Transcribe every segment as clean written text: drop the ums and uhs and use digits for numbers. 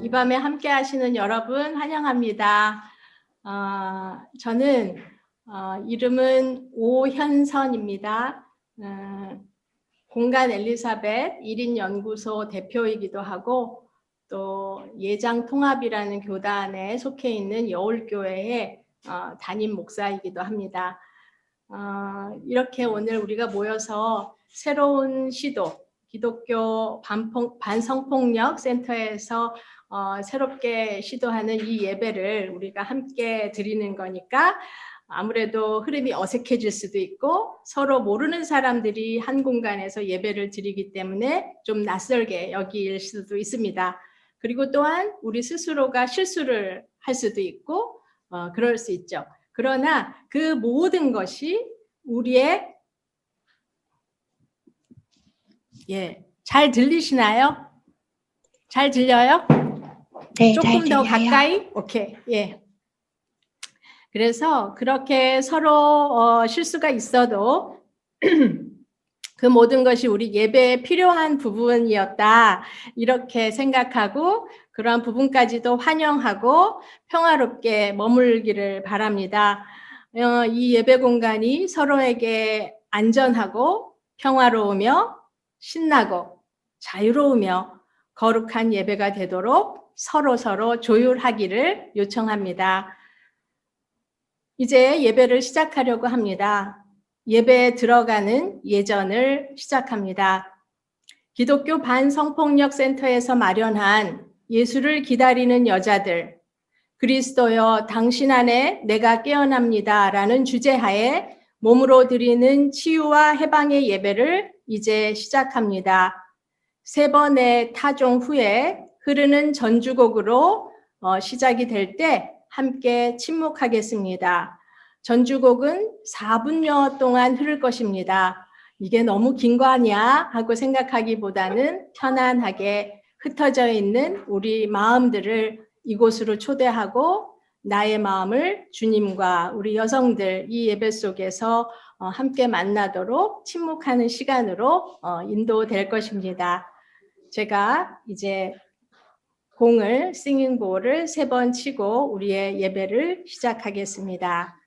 이 밤에 함께 하시는 여러분 환영합니다. 저는 이름은 오현선입니다. 공간 엘리사벳 1인 연구소 대표이기도 하고 또 예장통합이라는 교단에 속해 있는 여울교회의 담임 목사이기도 합니다. 이렇게 오늘 우리가 모여서 새로운 시도, 기독교 반성폭력 센터에서 새롭게 시도하는 이 예배를 우리가 함께 드리는 거니까 아무래도 흐름이 어색해질 수도 있고 서로 모르는 사람들이 한 공간에서 예배를 드리기 때문에 좀 낯설게 여길 수도 있습니다. 그리고 또한 우리 스스로가 실수를 할 수도 있고 그럴 수 있죠. 그러나 그 모든 것이 우리의 잘 들리시나요? 잘 들려요? 네, 조금 더 가까이? 오케이. 그래서 그렇게 서로 실수가 있어도 그 모든 것이 우리 예배에 필요한 부분이었다. 이렇게 생각하고 그러한 부분까지도 환영하고 평화롭게 머물기를 바랍니다. 이 예배 공간이 서로에게 안전하고 평화로우며 신나고 자유로우며 거룩한 예배가 되도록 서로 조율하기를 요청합니다. 이제 예배를 시작하려고 합니다. 예배에 들어가는 예전을 시작합니다. 기독교 반성폭력센터에서 마련한 예수를 기다리는 여자들, 그리스도여 당신 안에 내가 깨어납니다 라는 주제하에 몸으로 드리는 치유와 해방의 예배를 이제 시작합니다. 3번의 타종 후에 흐르는 전주곡으로 시작이 될 때 함께 침묵하겠습니다. 전주곡은 4분여 동안 흐를 것입니다. 이게 너무 긴 거 아니야? 하고 생각하기보다는 편안하게 흩어져 있는 우리 마음들을 이곳으로 초대하고 나의 마음을 주님과 우리 여성들 이 예배 속에서 함께 만나도록 침묵하는 시간으로 인도될 것입니다. 제가 이제 공을 싱잉볼을 3번 치고 우리의 예배를 시작하겠습니다.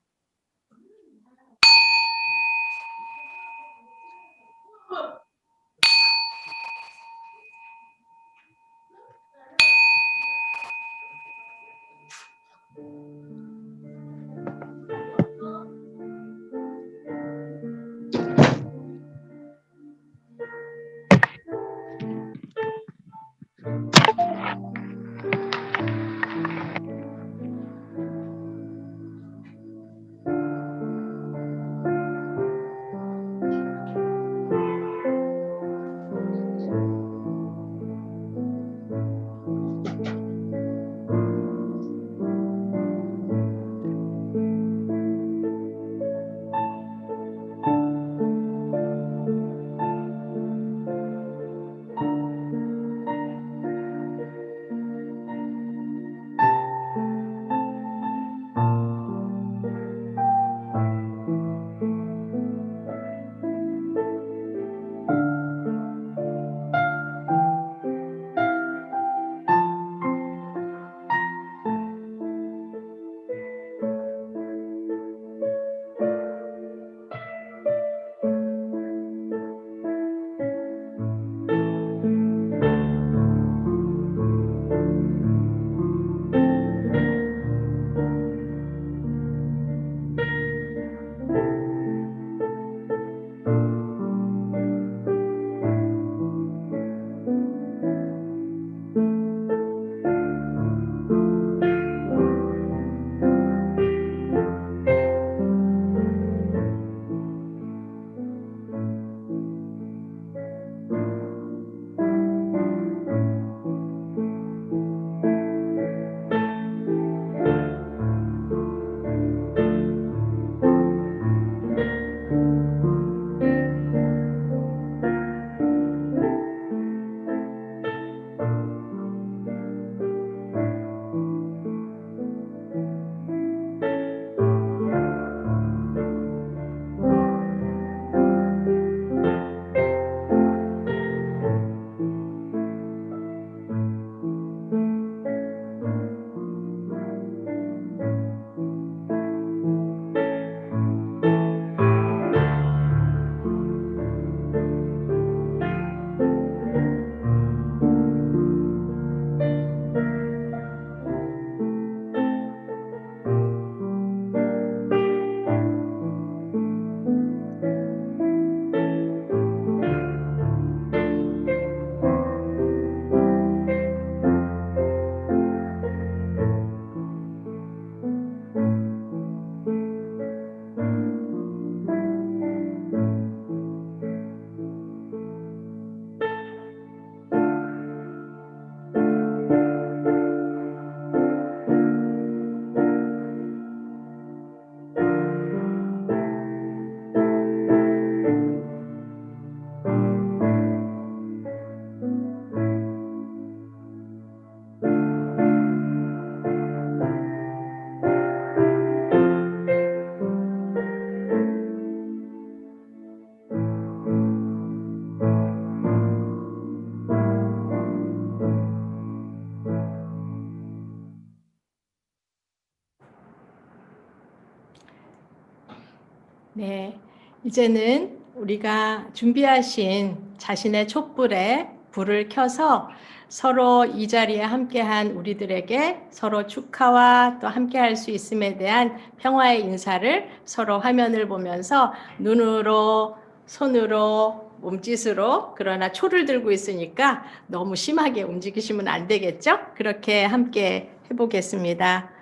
네, 이제는 우리가 준비하신 자신의 촛불에 불을 켜서 서로 이 자리에 함께한 우리들에게 서로 축하와 또 함께할 수 있음에 대한 평화의 인사를 서로 화면을 보면서 눈으로, 손으로, 몸짓으로, 그러나 초를 들고 있으니까 너무 심하게 움직이시면 안 되겠죠? 그렇게 함께 해보겠습니다.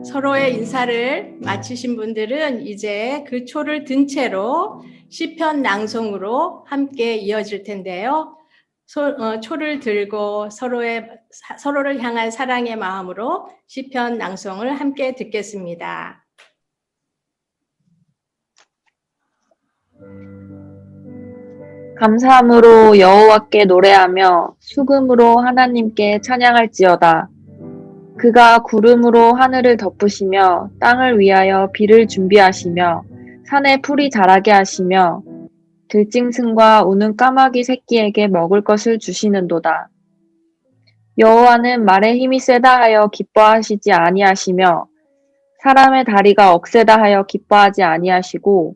서로의 인사를 마치신 분들은 이제 그 초를 든 채로 시편 낭송으로 함께 이어질 텐데요. 초를 들고 서로를 향한 사랑의 마음으로 시편 낭송을 함께 듣겠습니다. 감사함으로 여호와께 노래하며 수금으로 하나님께 찬양할지어다. 그가 구름으로 하늘을 덮으시며 땅을 위하여 비를 준비하시며 산에 풀이 자라게 하시며 들짐승과 우는 까마귀 새끼에게 먹을 것을 주시는도다. 여호와는 말에 힘이 세다 하여 기뻐하시지 아니하시며 사람의 다리가 억세다 하여 기뻐하지 아니하시고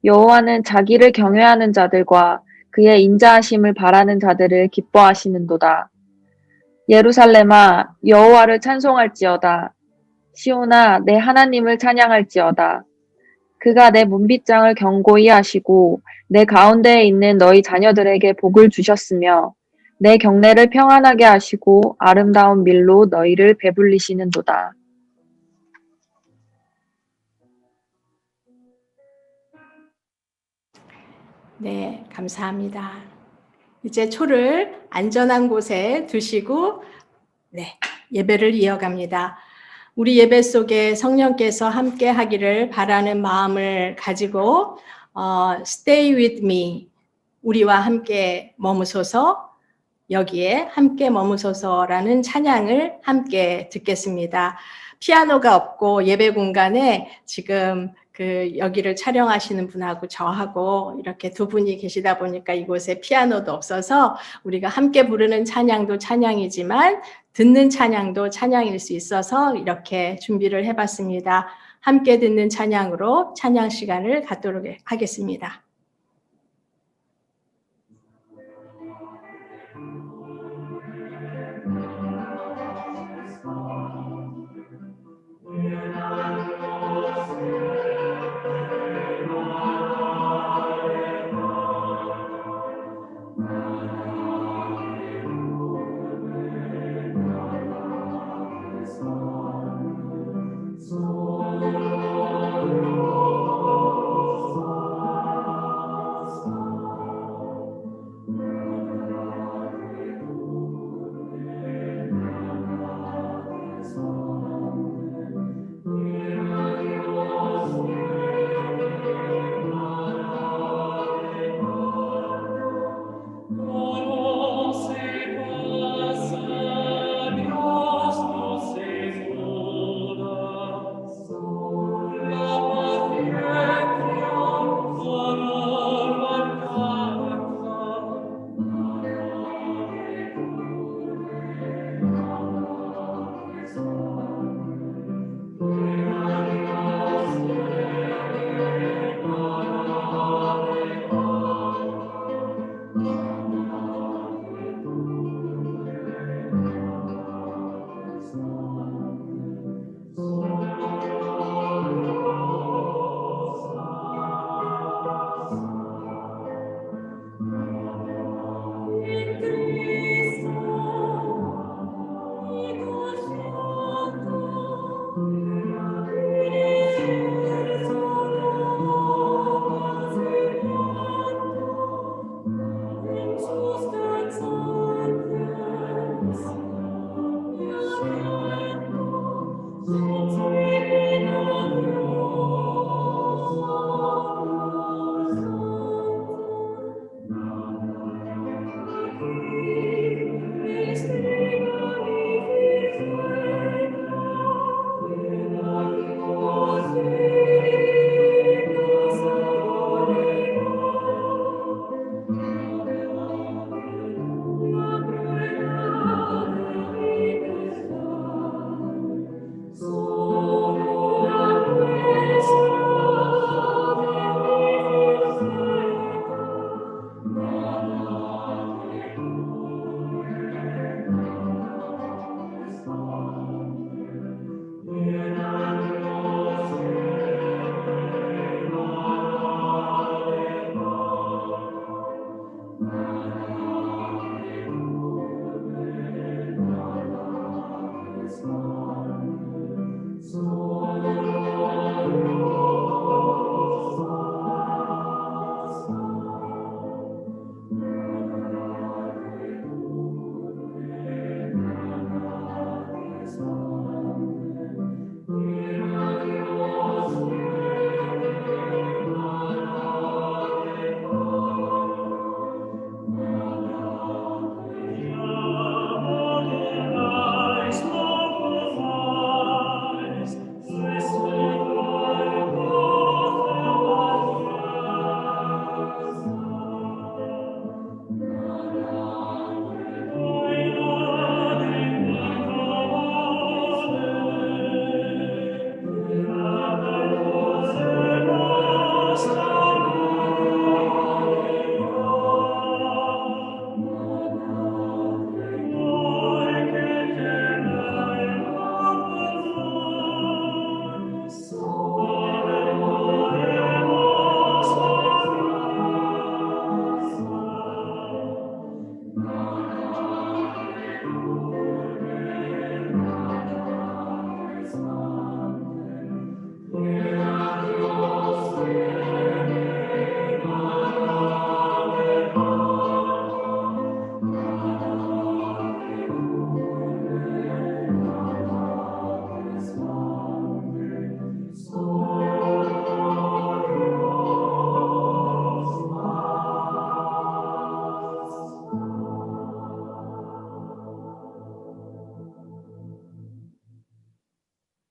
여호와는 자기를 경외하는 자들과 그의 인자하심을 바라는 자들을 기뻐하시는도다. 예루살렘아 여호와를 찬송할지어다. 시온아 내 하나님을 찬양할지어다. 그가 내 문빗장을 견고히 하시고 내 가운데에 있는 너희 자녀들에게 복을 주셨으며 내 경내를 평안하게 하시고 아름다운 밀로 너희를 배불리시는도다. 네, 감사합니다. 이제 초를 안전한 곳에 두시고 예배를 이어갑니다. 우리 예배 속에 성령께서 함께 하기를 바라는 마음을 가지고 Stay with me, 우리와 함께 머무소서, 여기에 함께 머무소서라는 찬양을 함께 듣겠습니다. 피아노가 없고 예배 공간에 지금 여기를 촬영하시는 분하고 저하고 이렇게 두 분이 계시다 보니까 이곳에 피아노도 없어서 우리가 함께 부르는 찬양도 찬양이지만 듣는 찬양도 찬양일 수 있어서 이렇게 준비를 해봤습니다. 함께 듣는 찬양으로 찬양 시간을 갖도록 하겠습니다.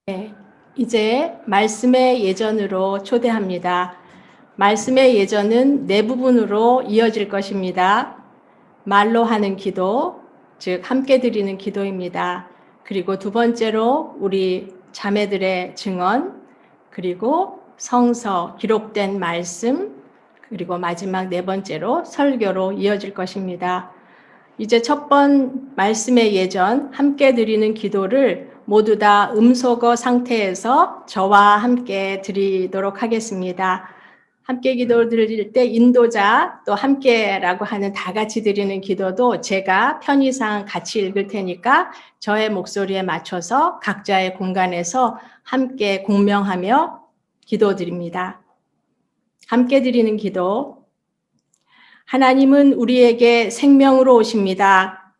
네, 이제 말씀의 예전으로 초대합니다. 말씀의 예전은 네 부분으로 이어질 것입니다. 말로 하는 기도, 즉 함께 드리는 기도입니다. 그리고 두 번째로 우리 자매들의 증언, 그리고 성서, 기록된 말씀, 그리고 마지막 네 번째로 설교로 이어질 것입니다. 이제 첫 번 말씀의 예전, 함께 드리는 기도를 모두 다 음소거 상태에서 저와 함께 드리도록 하겠습니다. 함께 기도 드릴 때 인도자 또 함께라고 하는 다 같이 드리는 기도도 제가 편의상 같이 읽을 테니까 저의 목소리에 맞춰서 각자의 공간에서 함께 공명하며 기도 드립니다. 함께 드리는 기도. 하나님은 우리에게 생명으로 오십니다.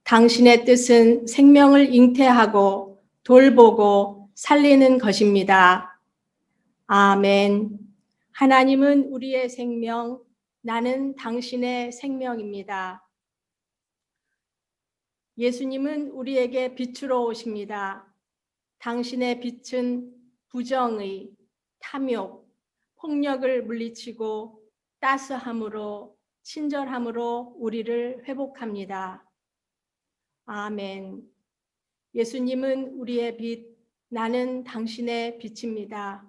당신의 뜻은 생명을 잉태하고 돌보고 살리는 것입니다. 아멘. 하나님은 우리의 생명, 나는 당신의 생명입니다. 예수님은 우리에게 빛으로 오십니다. 당신의 빛은 부정의, 탐욕, 폭력을 물리치고 따스함으로, 친절함으로 우리를 회복합니다. 아멘. 예수님은 우리의 빛, 나는 당신의 빛입니다.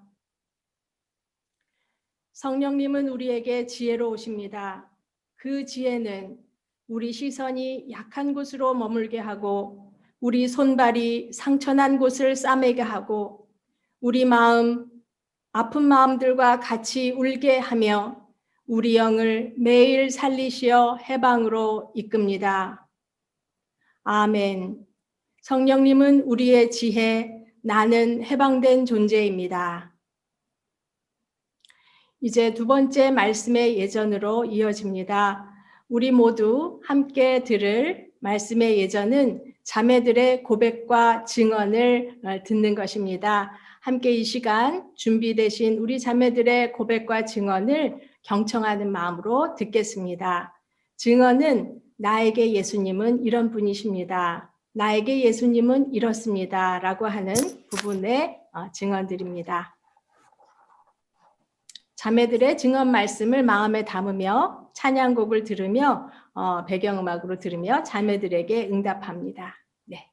성령님은 우리에게 지혜로 오십니다. 그 지혜는 우리 시선이 약한 곳으로 머물게 하고 우리 손발이 상처난 곳을 싸매게 하고 우리 마음, 아픈 마음들과 같이 울게 하며 우리 영을 매일 살리시어 해방으로 이끕니다. 아멘. 성령님은 우리의 지혜, 나는 해방된 존재입니다. 이제 두 번째 말씀의 예전으로 이어집니다. 우리 모두 함께 들을 말씀의 예전은 자매들의 고백과 증언을 듣는 것입니다. 함께 이 시간 준비되신 우리 자매들의 고백과 증언을 경청하는 마음으로 듣겠습니다. 증언은 나에게 예수님은 이런 분이십니다. 나에게 예수님은 이렇습니다. 라고 하는 부분의 증언들입니다. 자매들의 증언 말씀을 마음에 담으며 찬양곡을 들으며 배경음악으로 들으며 자매들에게 응답합니다. 네.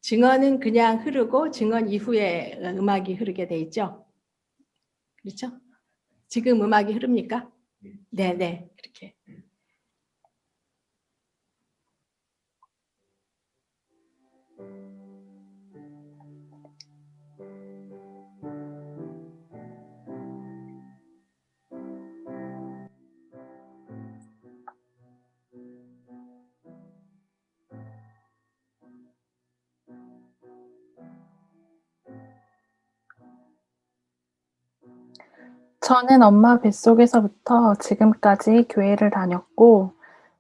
증언은 그냥 흐르고 증언 이후에 음악이 흐르게 돼 있죠. 그렇죠? 지금 음악이 흐릅니까? 네, 네. 그렇게. 저는 엄마 뱃속에서부터 지금까지 교회를 다녔고,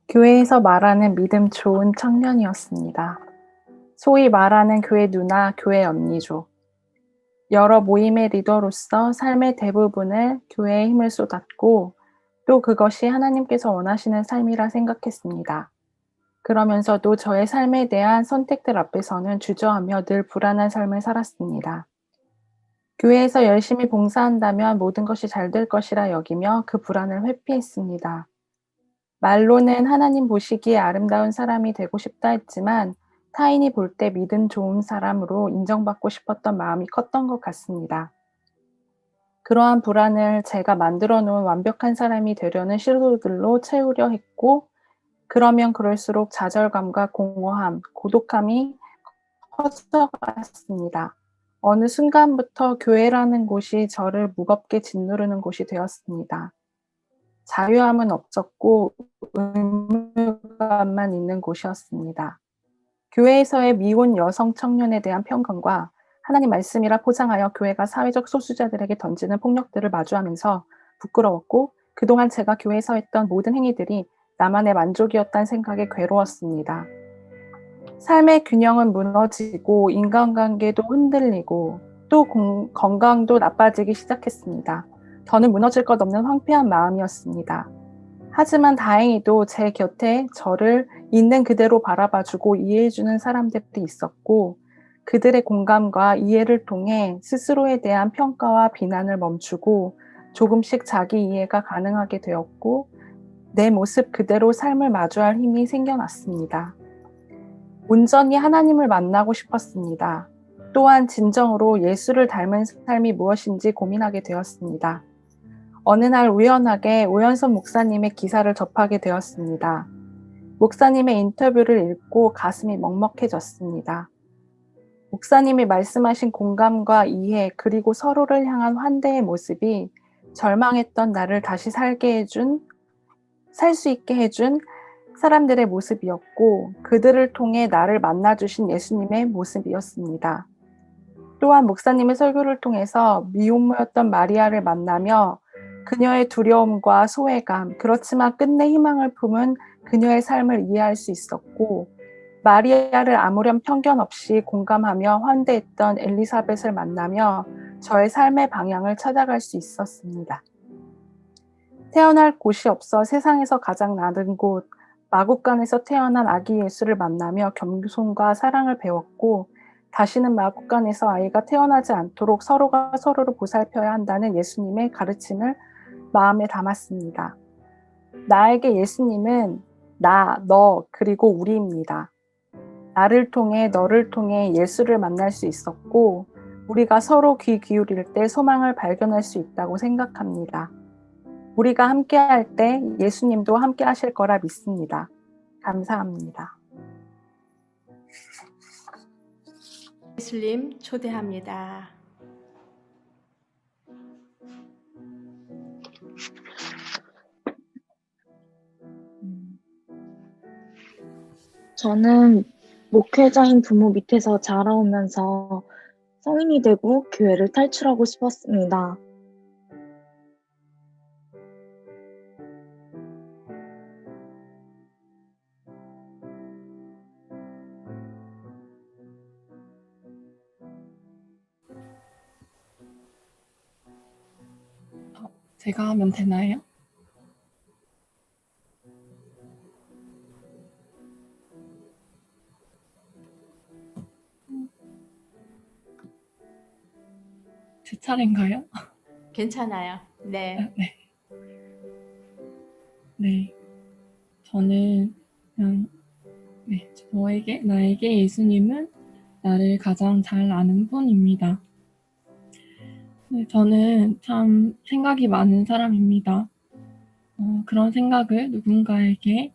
교회에서 말하는 믿음 좋은 청년이었습니다. 소위 말하는 교회 누나, 교회 언니죠. 여러 모임의 리더로서 삶의 대부분을 교회에 힘을 쏟았고, 또 그것이 하나님께서 원하시는 삶이라 생각했습니다. 그러면서도 저의 삶에 대한 선택들 앞에서는 주저하며 늘 불안한 삶을 살았습니다. 교회에서 열심히 봉사한다면 모든 것이 잘 될 것이라 여기며 그 불안을 회피했습니다. 말로는 하나님 보시기에 아름다운 사람이 되고 싶다 했지만 타인이 볼 때 믿음 좋은 사람으로 인정받고 싶었던 마음이 컸던 것 같습니다. 그러한 불안을 제가 만들어 놓은 완벽한 사람이 되려는 시도들로 채우려 했고, 그러면 그럴수록 좌절감과 공허함, 고독함이 커져갔습니다. 어느 순간부터 교회라는 곳이 저를 무겁게 짓누르는 곳이 되었습니다. 자유함은 없었고 의무감만 있는 곳이었습니다. 교회에서의 미혼 여성 청년에 대한 편견과 하나님 말씀이라 포장하여 교회가 사회적 소수자들에게 던지는 폭력들을 마주하면서 부끄러웠고, 그동안 제가 교회에서 했던 모든 행위들이 나만의 만족이었다는 생각에 괴로웠습니다. 삶의 균형은 무너지고 인간관계도 흔들리고 또 건강도 나빠지기 시작했습니다. 더는 무너질 것 없는 황폐한 마음이었습니다. 하지만 다행히도 제 곁에 저를 있는 그대로 바라봐주고 이해해주는 사람들이 있었고, 그들의 공감과 이해를 통해 스스로에 대한 평가와 비난을 멈추고 조금씩 자기 이해가 가능하게 되었고, 내 모습 그대로 삶을 마주할 힘이 생겨났습니다. 온전히 하나님을 만나고 싶었습니다. 또한 진정으로 예수를 닮은 삶이 무엇인지 고민하게 되었습니다. 어느 날 우연하게 오연선 목사님의 기사를 접하게 되었습니다. 목사님의 인터뷰를 읽고 가슴이 먹먹해졌습니다. 목사님이 말씀하신 공감과 이해, 그리고 서로를 향한 환대의 모습이 절망했던 나를 다시 살 수 있게 해준 사람들의 모습이었고, 그들을 통해 나를 만나주신 예수님의 모습이었습니다. 또한 목사님의 설교를 통해서 미혼모였던 마리아를 만나며 그녀의 두려움과 소외감, 그렇지만 끝내 희망을 품은 그녀의 삶을 이해할 수 있었고, 마리아를 아무런 편견 없이 공감하며 환대했던 엘리사벳을 만나며 저의 삶의 방향을 찾아갈 수 있었습니다. 태어날 곳이 없어 세상에서 가장 낮은 곳, 마국간에서 태어난 아기 예수를 만나며 겸손과 사랑을 배웠고, 다시는 마국간에서 아이가 태어나지 않도록 서로가 서로를 보살펴야 한다는 예수님의 가르침을 마음에 담았습니다. 나에게 예수님은 나, 너, 그리고 우리입니다. 나를 통해 너를 통해 예수를 만날 수 있었고, 우리가 서로 귀 기울일 때 소망을 발견할 수 있다고 생각합니다. 우리가 함께 할 때 예수님도 함께 하실 거라 믿습니다. 감사합니다. 예수님 초대합니다. 저는 목회자인 부모 밑에서 자라오면서 성인이 되고 교회를 탈출하고 싶었습니다. 제가 하면 되나요? 제 차례인가요? 괜찮아요. 네. 네. 네. 저는 그냥 나에게 예수님은 나를 가장 잘 아는 분입니다. 네, 저는 참 생각이 많은 사람입니다. 그런 생각을 누군가에게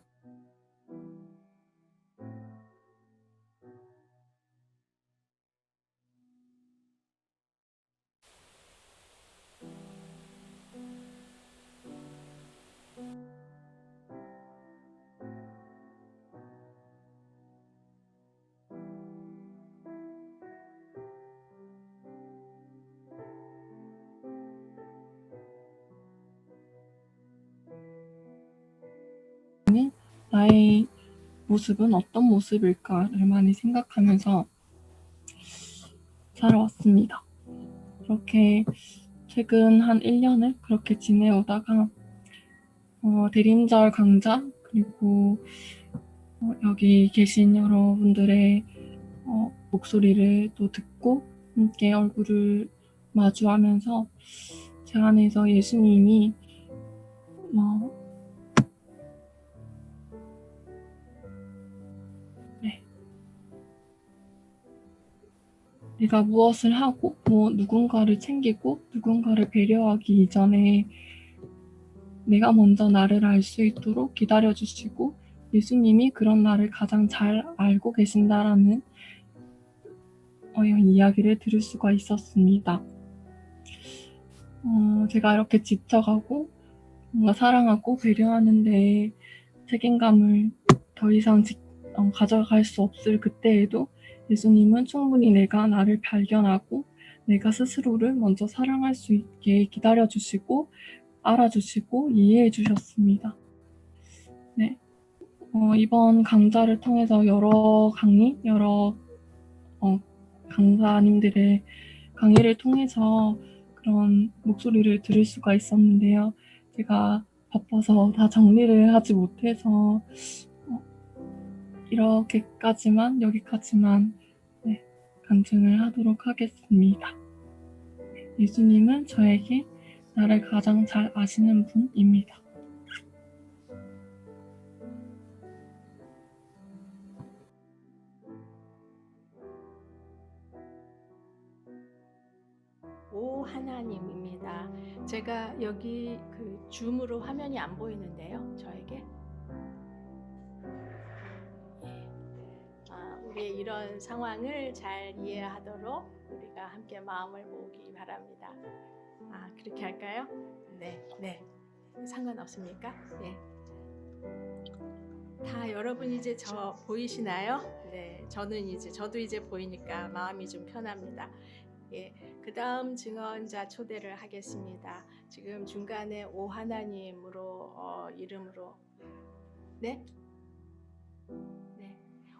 나의 모습은 어떤 모습일까를 많이 생각하면서 살아왔습니다. 그렇게 최근 한 1년을 그렇게 지내오다가 대림절 강좌 그리고 여기 계신 여러분들의 목소리를 또 듣고 함께 얼굴을 마주하면서 제 안에서 예수님이 내가 무엇을 하고 누군가를 챙기고 누군가를 배려하기 이전에 내가 먼저 나를 알 수 있도록 기다려주시고 예수님이 그런 나를 가장 잘 알고 계신다라는 이야기를 들을 수가 있었습니다. 제가 이렇게 지쳐가고 뭔가 사랑하고 배려하는데 책임감을 더 이상 가져갈 수 없을 그때에도 예수님은 충분히 내가 나를 발견하고 내가 스스로를 먼저 사랑할 수 있게 기다려주시고 알아주시고 이해해 주셨습니다. 네. 이번 강좌를 통해서 여러 강사님들의 강의를 통해서 그런 목소리를 들을 수가 있었는데요. 제가 바빠서 다 정리를 하지 못해서 여기까지만 간증을 하도록 하겠습니다. 예수님은 저에게 나를 가장 잘 아시는 분입니다. 오 하나님입니다. 제가 여기 줌으로 화면이 안 보이는데요. 저에게. 우리의 이런 상황을 잘 이해하도록 우리가 함께 마음을 모으기 바랍니다. 그렇게 할까요? 네. 상관없습니까? 네. 다 여러분 이제 저 보이시나요? 네. 저도 이제 보이니까 마음이 좀 편합니다. 예. 그 다음 증언자 초대를 하겠습니다. 지금 중간에 오 하나님으로 이름으로 네.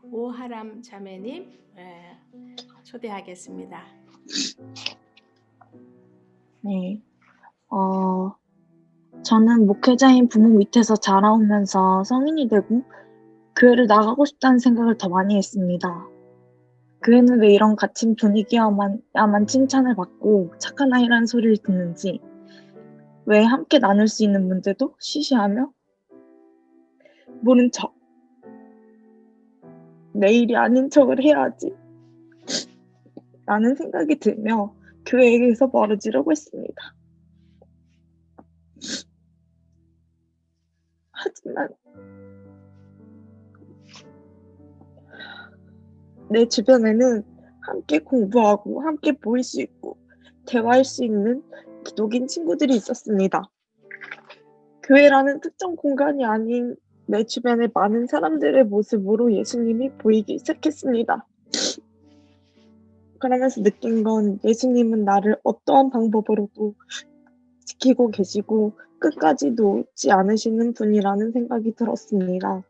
오하람 자매님 초대하겠습니다. 네. 저는 목회자인 부모 밑에서 자라오면서 성인이 되고 교회를 나가고 싶다는 생각을 더 많이 했습니다. 교회는 왜 이런 갇힌 분위기야만 칭찬을 받고 착한 아이라는 소리를 듣는지, 왜 함께 나눌 수 있는 문제도 쉬쉬하며 모른 척, 내 일이 아닌 척을 해야지 라는 생각이 들며 교회에서 멀어지려고 했습니다. 하지만 내 주변에는 함께 공부하고 함께 모일 수 있고 대화할 수 있는 기독인 친구들이 있었습니다. 교회라는 특정 공간이 아닌 내 주변의 많은 사람들의 모습으로 예수님이 보이기 시작했습니다. 그러면서 느낀 건 예수님은 나를 어떠한 방법으로도 지키고 계시고 끝까지 놓지 않으시는 분이라는 생각이 들었습니다.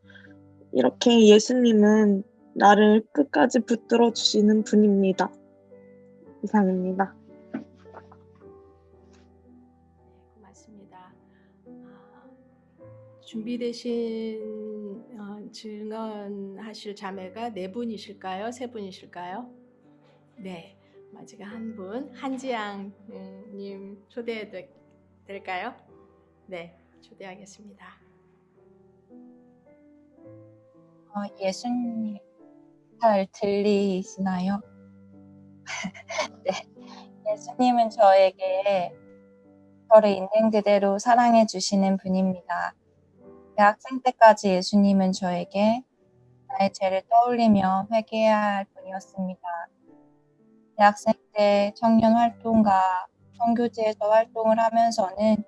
이렇게 예수님은 나를 끝까지 붙들어 주시는 분입니다. 이상입니다. 고맙습니다. 준비되신 증언하실 자매가 4분이실까요? 3분이실까요? 네, 아직 한 분, 한지양님 초대될까요? 네, 초대하겠습니다. 예수님 잘 들리시나요? 네, 예수님은 저를 있는 그대로 사랑해 주시는 분입니다. 대학생 때까지 예수님은 저에게 나의 죄를 떠올리며 회개해야 할 분이었습니다. 대학생 때 청년 활동가 선교지에서 활동을 하면서는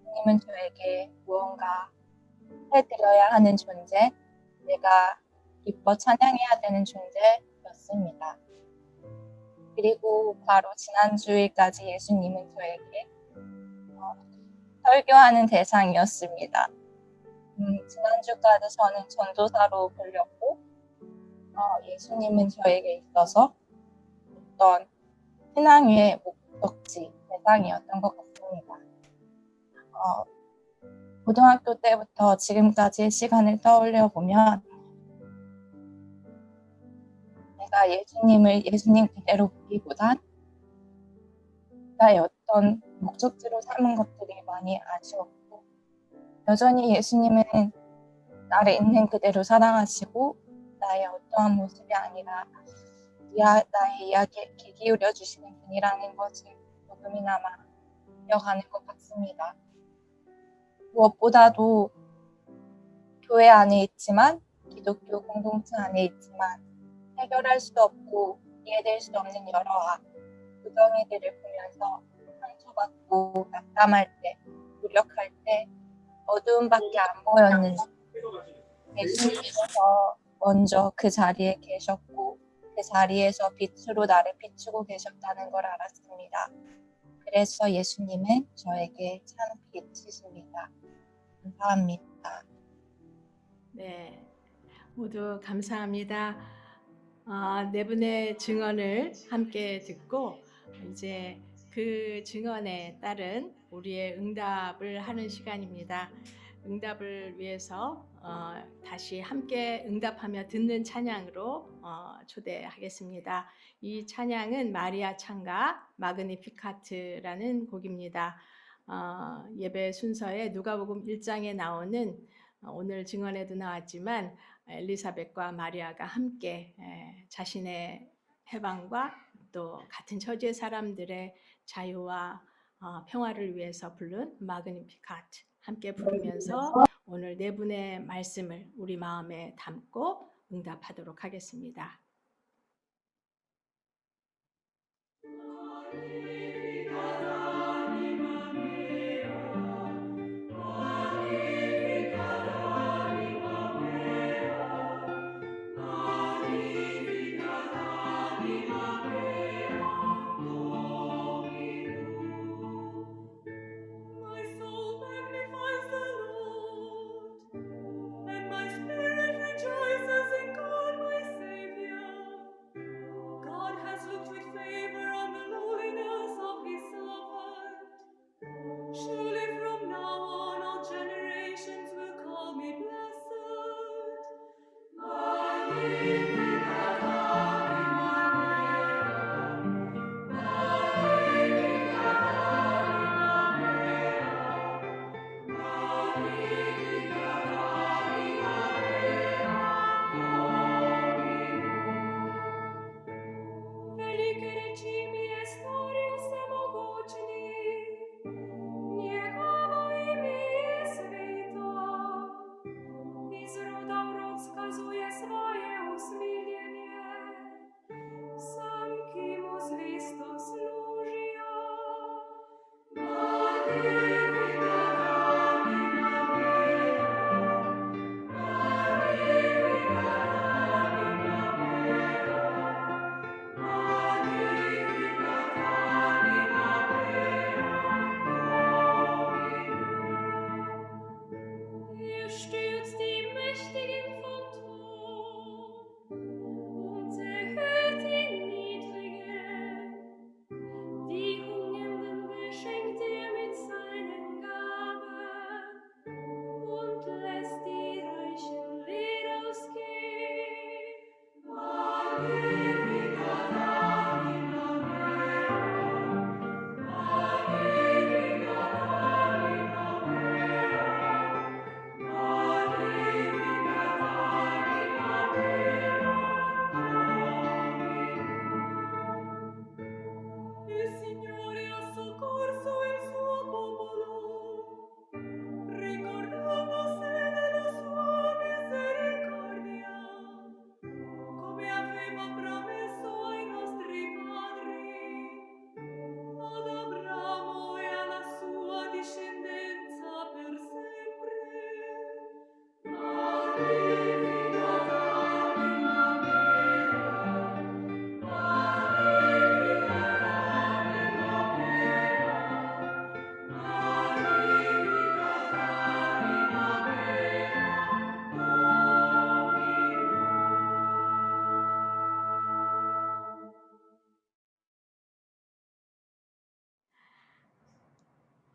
예수님은 저에게 무언가 해드려야 하는 존재, 내가 기뻐 찬양해야 되는 존재였습니다. 그리고 바로 지난주일까지 예수님은 저에게 설교하는 대상이었습니다. 지난주까지 저는 전도사로 불렸고, 예수님은 저에게 있어서 어떤 신앙의 목적지, 대상이었던 것 같습니다. 고등학교 때부터 지금까지의 시간을 떠올려 보면 내가 예수님을 예수님 그대로 보기보단 나의 어떤 목적지로 삼은 것들이 많이 아쉬웠고, 여전히 예수님은 나를 있는 그대로 사랑하시고 나의 어떠한 모습이 아니라 나의 이야기에 귀 기울여 주시는 분이라는 것을 조금이나마 이어가는 것 같습니다. 무엇보다도 교회 안에 있지만, 기독교 공동체 안에 있지만 해결할 수 없고 이해될 수 없는 여러 부정이들을 보면서 상처받고 낙담할 때, 무력할 때 어두움밖에 안 보였는지 예수님께서 먼저 그 자리에 계셨고 그 자리에서 빛으로 나를 비추고 계셨다는 걸 알았습니다. 그래서 예수님은 저에게 참 빛이십니다. 감사합니다. 네, 모두 감사합니다. 네 분의 증언을 함께 듣고 이제 그 증언에 따른 우리의 응답을 하는 시간입니다. 응답을 위해서 다시 함께 응답하며 듣는 찬양으로 초대하겠습니다. 이 찬양은 마리아 창가 마그니피카트라는 곡입니다. 예배 순서에 누가복음 1장에 나오는 오늘 증언에도 나왔지만 엘리사벳과 마리아가 함께 자신의 해방과 또 같은 처지의 사람들의 자유와 평화를 위해서 부른 마그니피카트 함께 부르면서 오늘 네 분의 말씀을 우리 마음에 담고 응답하도록 하겠습니다.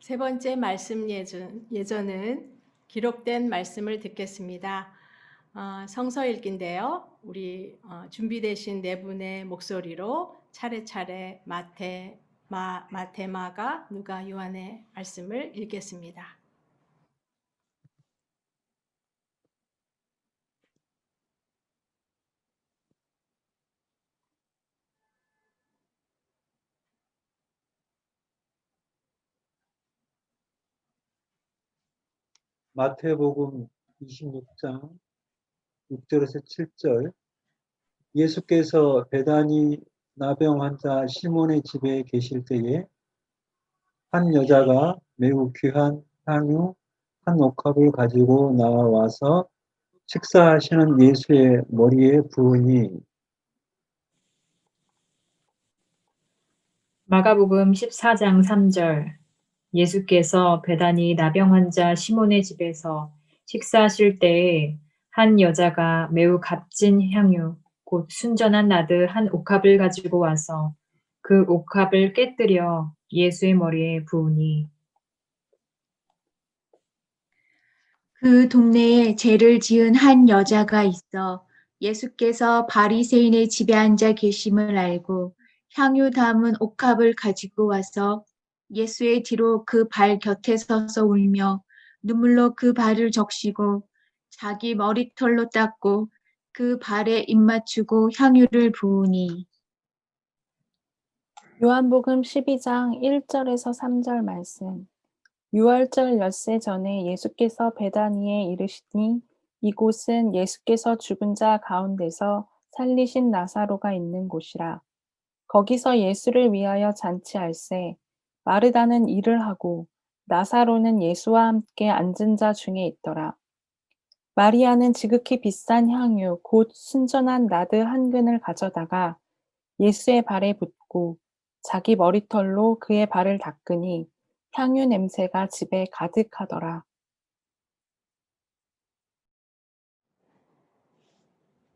세 번째 말씀 예전은 기록된 말씀을 듣겠습니다. 성서 읽기인데요. 우리 준비되신 네 분의 목소리로 차례차례 마가, 누가, 요한의 말씀을 읽겠습니다. 마태복음 26장 6절에서 7절. 예수께서 베다니 나병 환자 시몬의 집에 계실 때에 한 여자가 매우 귀한 향유 한 옥합을 가지고 나와서 식사하시는 예수의 머리에 부으니. 마가복음 14장 3절. 예수께서 베다니 나병 환자 시몬의 집에서 식사하실 때에 한 여자가 매우 값진 향유 곧 순전한 나드 한 옥합을 가지고 와서 그 옥합을 깨뜨려 예수의 머리에 부으니. 그 동네에 죄를 지은 한 여자가 있어 예수께서 바리새인의 집에 앉아 계심을 알고 향유 담은 옥합을 가지고 와서 예수의 뒤로 그 발 곁에 서서 울며 눈물로 그 발을 적시고 자기 머리털로 닦고 그 발에 입 맞추고 향유를 부으니. 요한복음 12장 1절에서 3절 말씀. 유월절 엿새 전에 예수께서 베다니에 이르시니 이곳은 예수께서 죽은 자 가운데서 살리신 나사로가 있는 곳이라. 거기서 예수를 위하여 잔치할세 마르다는 일을 하고 나사로는 예수와 함께 앉은 자 중에 있더라. 마리아는 지극히 비싼 향유 곧 순전한 나드 한 근을 가져다가 예수의 발에 붓고 자기 머리털로 그의 발을 닦으니 향유 냄새가 집에 가득하더라.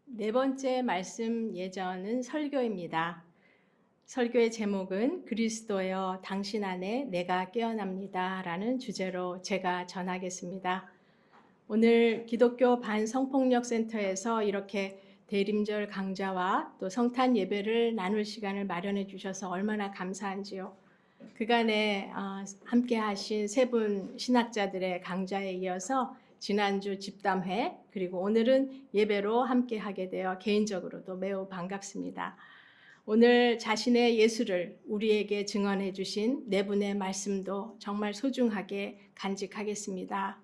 네 번째 말씀 예전은 설교입니다. 설교의 제목은 그리스도여 당신 안에 내가 깨어납니다 라는 주제로 제가 전하겠습니다. 오늘 기독교 반성폭력센터에서 이렇게 대림절 강좌와 또 성탄 예배를 나눌 시간을 마련해 주셔서 얼마나 감사한지요. 그간에 함께 하신 세 분 신학자들의 강좌에 이어서 지난주 집담회 그리고 오늘은 예배로 함께 하게 되어 개인적으로도 매우 반갑습니다. 오늘 자신의 예수를 우리에게 증언해 주신 네 분의 말씀도 정말 소중하게 간직하겠습니다.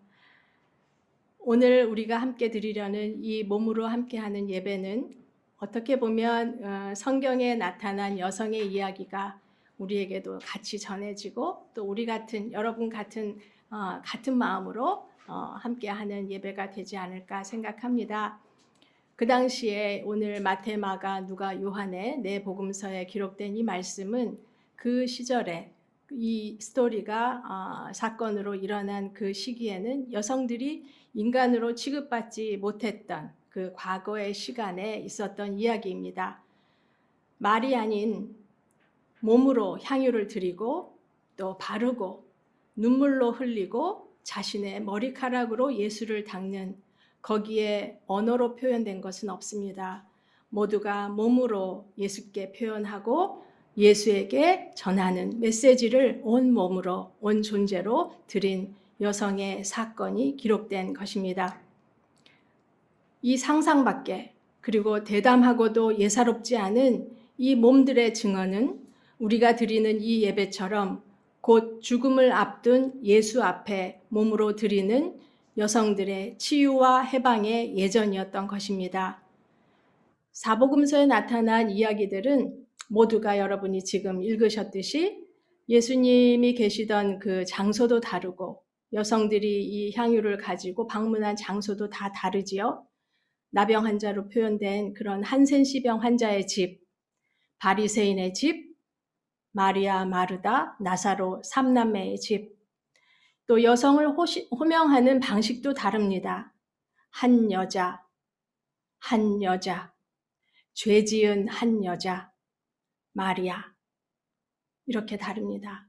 오늘 우리가 함께 드리려는 이 몸으로 함께하는 예배는 어떻게 보면 성경에 나타난 여성의 이야기가 우리에게도 같이 전해지고 또 우리 같은 여러분 같은 마음으로 함께하는 예배가 되지 않을까 생각합니다. 그 당시에 오늘 마태, 마가, 누가, 요한의 네 복음서에 기록된 이 말씀은 그 시절에 이 스토리가 사건으로 일어난 그 시기에는 여성들이 인간으로 취급받지 못했던 그 과거의 시간에 있었던 이야기입니다. 말이 아닌 몸으로 향유를 드리고 또 바르고 눈물로 흘리고 자신의 머리카락으로 예수를 닦는 거기에 언어로 표현된 것은 없습니다. 모두가 몸으로 예수께 표현하고 예수에게 전하는 메시지를 온 몸으로, 온 존재로 드린 여성의 사건이 기록된 것입니다. 이 상상밖에 그리고 대담하고도 예사롭지 않은 이 몸들의 증언은 우리가 드리는 이 예배처럼 곧 죽음을 앞둔 예수 앞에 몸으로 드리는 여성들의 치유와 해방의 예전이었던 것입니다. 사복음서에 나타난 이야기들은 모두가 여러분이 지금 읽으셨듯이 예수님이 계시던 그 장소도 다르고 여성들이 이 향유를 가지고 방문한 장소도 다 다르지요. 나병 환자로 표현된 그런 한센시병 환자의 집, 바리새인의 집, 마리아, 마르다, 나사로 3남매의 집, 또 여성을 호명하는 방식도 다릅니다. 한 여자, 죄 지은 한 여자, 마리아, 이렇게 다릅니다.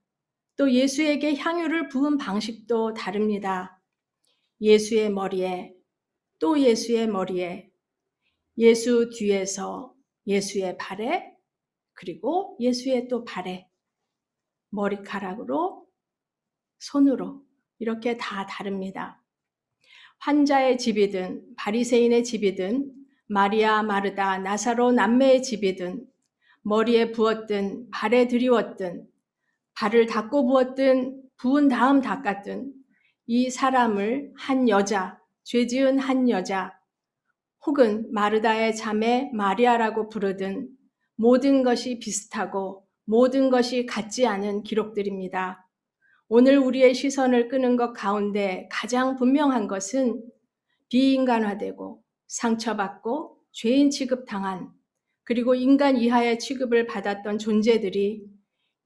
또 예수에게 향유를 부은 방식도 다릅니다. 예수의 머리에, 또 예수의 머리에, 예수 뒤에서 예수의 발에, 그리고 예수의 또 발에, 머리카락으로, 손으로 이렇게 다 다릅니다. 환자의 집이든 바리새인의 집이든 마리아, 마르다, 나사로 남매의 집이든 머리에 부었든 발에 들이웠든 발을 닦고 부었든 부은 다음 닦았든 이 사람을 한 여자, 죄 지은 한 여자 혹은 마르다의 자매 마리아라고 부르든 모든 것이 비슷하고 모든 것이 같지 않은 기록들입니다. 오늘 우리의 시선을 끄는 것 가운데 가장 분명한 것은 비인간화되고 상처받고 죄인 취급당한 그리고 인간 이하의 취급을 받았던 존재들이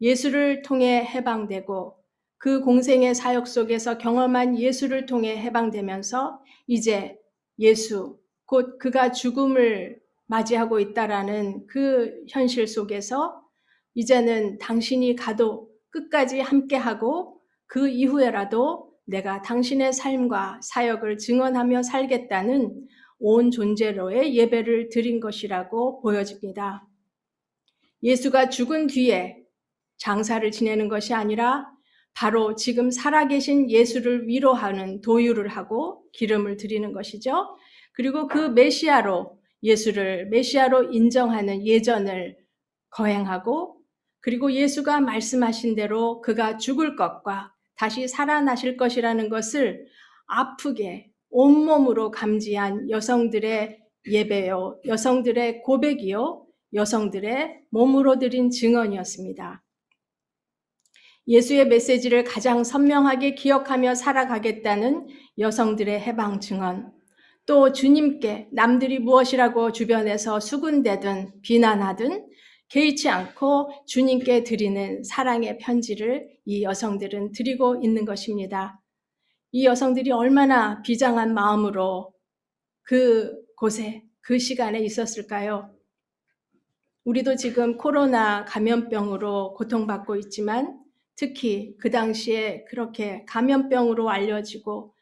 예수를 통해 해방되고 그 공생의 사역 속에서 경험한 예수를 통해 해방되면서 이제 예수, 곧 그가 죽음을 맞이하고 있다라는 그 현실 속에서 이제는 당신이 가도 끝까지 함께하고 그 이후에라도 내가 당신의 삶과 사역을 증언하며 살겠다는 온 존재로의 예배를 드린 것이라고 보여집니다. 예수가 죽은 뒤에 장사를 지내는 것이 아니라 바로 지금 살아계신 예수를 위로하는 도유를 하고 기름을 드리는 것이죠. 그리고 그 메시아로 예수를 메시아로 인정하는 예전을 거행하고 그리고 예수가 말씀하신 대로 그가 죽을 것과 다시 살아나실 것이라는 것을 아프게 온몸으로 감지한 여성들의 예배요, 여성들의 고백이요, 여성들의 몸으로 드린 증언이었습니다. 예수의 메시지를 가장 선명하게 기억하며 살아가겠다는 여성들의 해방 증언, 또 주님께 남들이 무엇이라고 주변에서 수군대든 비난하든 개의치 않고 주님께 드리는 사랑의 편지를 이 여성들은 드리고 있는 것입니다. 이 여성들이 얼마나 비장한 마음으로 그 곳에, 그 시간에 있었을까요? 우리도 지금 코로나 감염병으로 고통받고 있지만 특히 그 당시에 그렇게 감염병으로 알려지고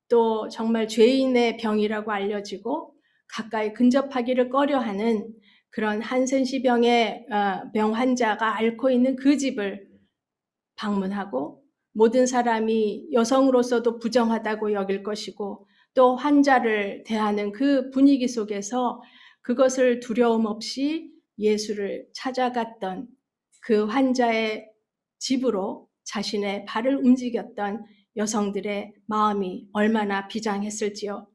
또 정말 죄인의 병이라고 알려지고 가까이 근접하기를 꺼려하는 그런 한센시병의 병 환자가 앓고 있는 그 집을 방문하고 모든 사람이 여성으로서도 부정하다고 여길 것이고 또 환자를 대하는 그 분위기 속에서 그것을 두려움 없이 예수를 찾아갔던 그 환자의 집으로 자신의 발을 움직였던 여성들의 마음이 얼마나 비장했을지요.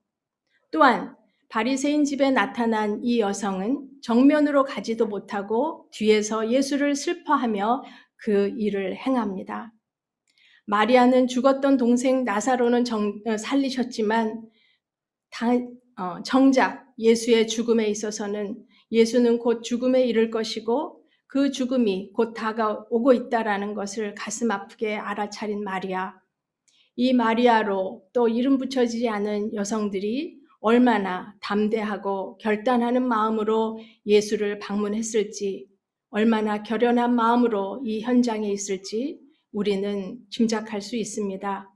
또한 바리새인 집에 나타난 이 여성은 정면으로 가지도 못하고 뒤에서 예수를 슬퍼하며 그 일을 행합니다. 마리아는 죽었던 동생 나사로는 살리셨지만 정작 예수의 죽음에 있어서는 예수는 곧 죽음에 이를 것이고 그 죽음이 곧 다가오고 있다라는 것을 가슴 아프게 알아차린 마리아. 이 마리아로 또 이름 붙여지지 않은 여성들이 얼마나 담대하고 결단하는 마음으로 예수를 방문했을지, 얼마나 결연한 마음으로 이 현장에 있을지 우리는 짐작할 수 있습니다.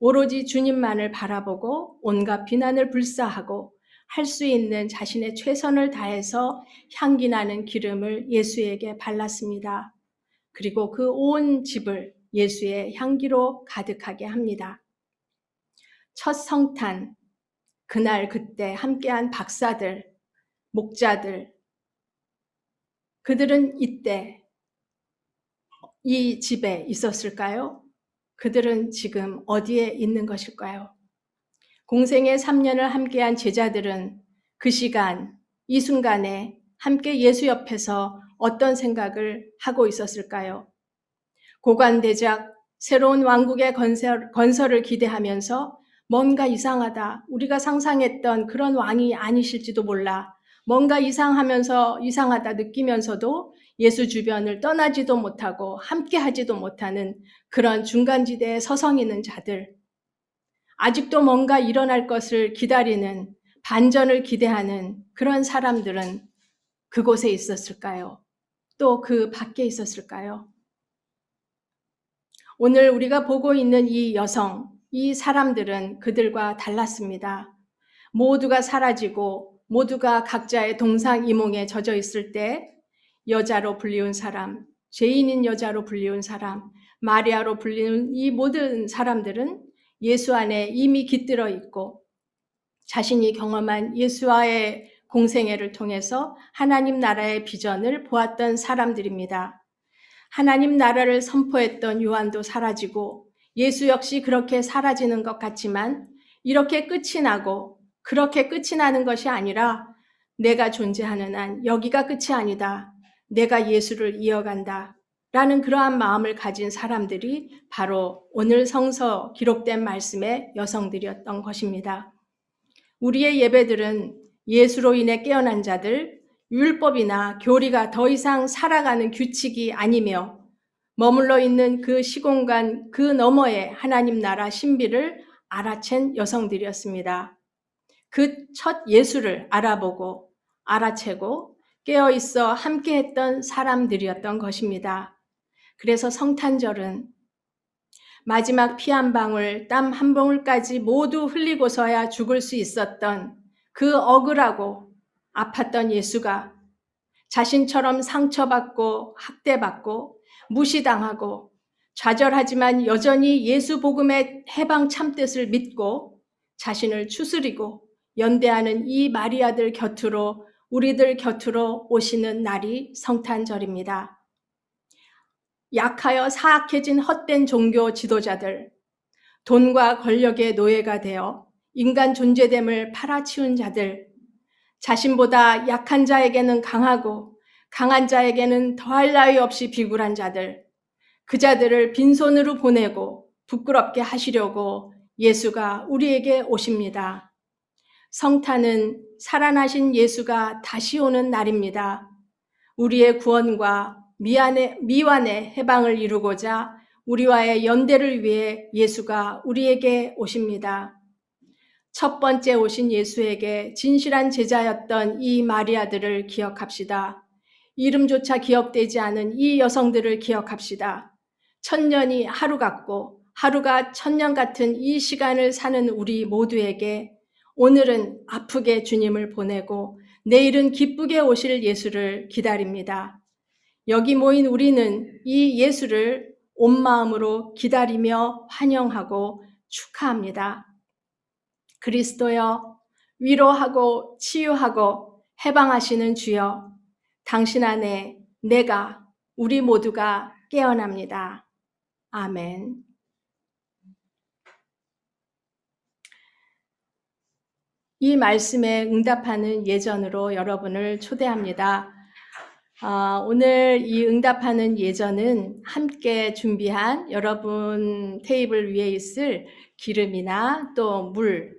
오로지 주님만을 바라보고 온갖 비난을 불사하고 할 수 있는 자신의 최선을 다해서 향기 나는 기름을 예수에게 발랐습니다. 그리고 그 온 집을 예수의 향기로 가득하게 합니다. 첫 성탄, 그날 그때 함께한 박사들, 목자들, 그들은 이때 이 집에 있었을까요? 그들은 지금 어디에 있는 것일까요? 공생의 3년을 함께한 제자들은 그 시간, 이 순간에 함께 예수 옆에서 어떤 생각을 하고 있었을까요? 고관대작, 새로운 왕국의 건설을 기대하면서 뭔가 이상하다, 우리가 상상했던 그런 왕이 아니실지도 몰라, 뭔가 이상하다 느끼면서도 예수 주변을 떠나지도 못하고 함께하지도 못하는 그런 중간지대에 서성이는 자들, 아직도 뭔가 일어날 것을 기다리는, 반전을 기대하는 그런 사람들은 그곳에 있었을까요? 또 그 밖에 있었을까요? 오늘 우리가 보고 있는 이 여성, 이 사람들은 그들과 달랐습니다. 모두가 사라지고 모두가 각자의 동상이몽에 젖어 있을 때 여자로 불리운 사람, 죄인인 여자로 불리운 사람, 마리아로 불리는 이 모든 사람들은 예수 안에 이미 깃들어 있고 자신이 경험한 예수와의 공생애를 통해서 하나님 나라의 비전을 보았던 사람들입니다. 하나님 나라를 선포했던 요한도 사라지고 예수 역시 그렇게 사라지는 것 같지만 이렇게 끝이 나고 그렇게 끝이 나는 것이 아니라 내가 존재하는 한 여기가 끝이 아니다. 내가 예수를 이어간다. 라는 그러한 마음을 가진 사람들이 바로 오늘 성서 기록된 말씀의 여성들이었던 것입니다. 우리의 예배들은 예수로 인해 깨어난 자들, 율법이나 교리가 더 이상 살아가는 규칙이 아니며 머물러 있는 그 시공간 그 너머에 하나님 나라 신비를 알아챈 여성들이었습니다. 그 첫 예수를 알아보고 알아채고 깨어있어 함께했던 사람들이었던 것입니다. 그래서 성탄절은 마지막 피 한 방울, 땀 한 방울까지 모두 흘리고서야 죽을 수 있었던 그 억울하고 아팠던 예수가 자신처럼 상처받고 학대받고 무시당하고 좌절하지만 여전히 예수 복음의 해방 참뜻을 믿고 자신을 추스리고 연대하는 이 마리아들 곁으로 우리들 곁으로 오시는 날이 성탄절입니다. 약하여 사악해진 헛된 종교 지도자들, 돈과 권력의 노예가 되어 인간 존재됨을 팔아치운 자들, 자신보다 약한 자에게는 강하고 강한 자에게는 더할 나위 없이 비굴한 자들, 그 자들을 빈손으로 보내고 부끄럽게 하시려고 예수가 우리에게 오십니다. 성탄은 살아나신 예수가 다시 오는 날입니다. 우리의 구원과 미완의 해방을 이루고자 우리와의 연대를 위해 예수가 우리에게 오십니다. 첫 번째 오신 예수에게 진실한 제자였던 이 마리아들을 기억합시다. 이름조차 기억되지 않은 이 여성들을 기억합시다. 천년이 하루 같고 하루가 천년 같은 이 시간을 사는 우리 모두에게 오늘은 아프게 주님을 보내고 내일은 기쁘게 오실 예수를 기다립니다. 여기 모인 우리는 이 예수를 온 마음으로 기다리며 환영하고 축하합니다. 그리스도여, 위로하고 치유하고 해방하시는 주여, 당신 안에 내가, 우리 모두가 깨어납니다. 아멘. 이 말씀에 응답하는 예전으로 여러분을 초대합니다. 오늘 이 응답하는 예전은 함께 준비한 여러분 테이블 위에 있을 기름이나 또 물,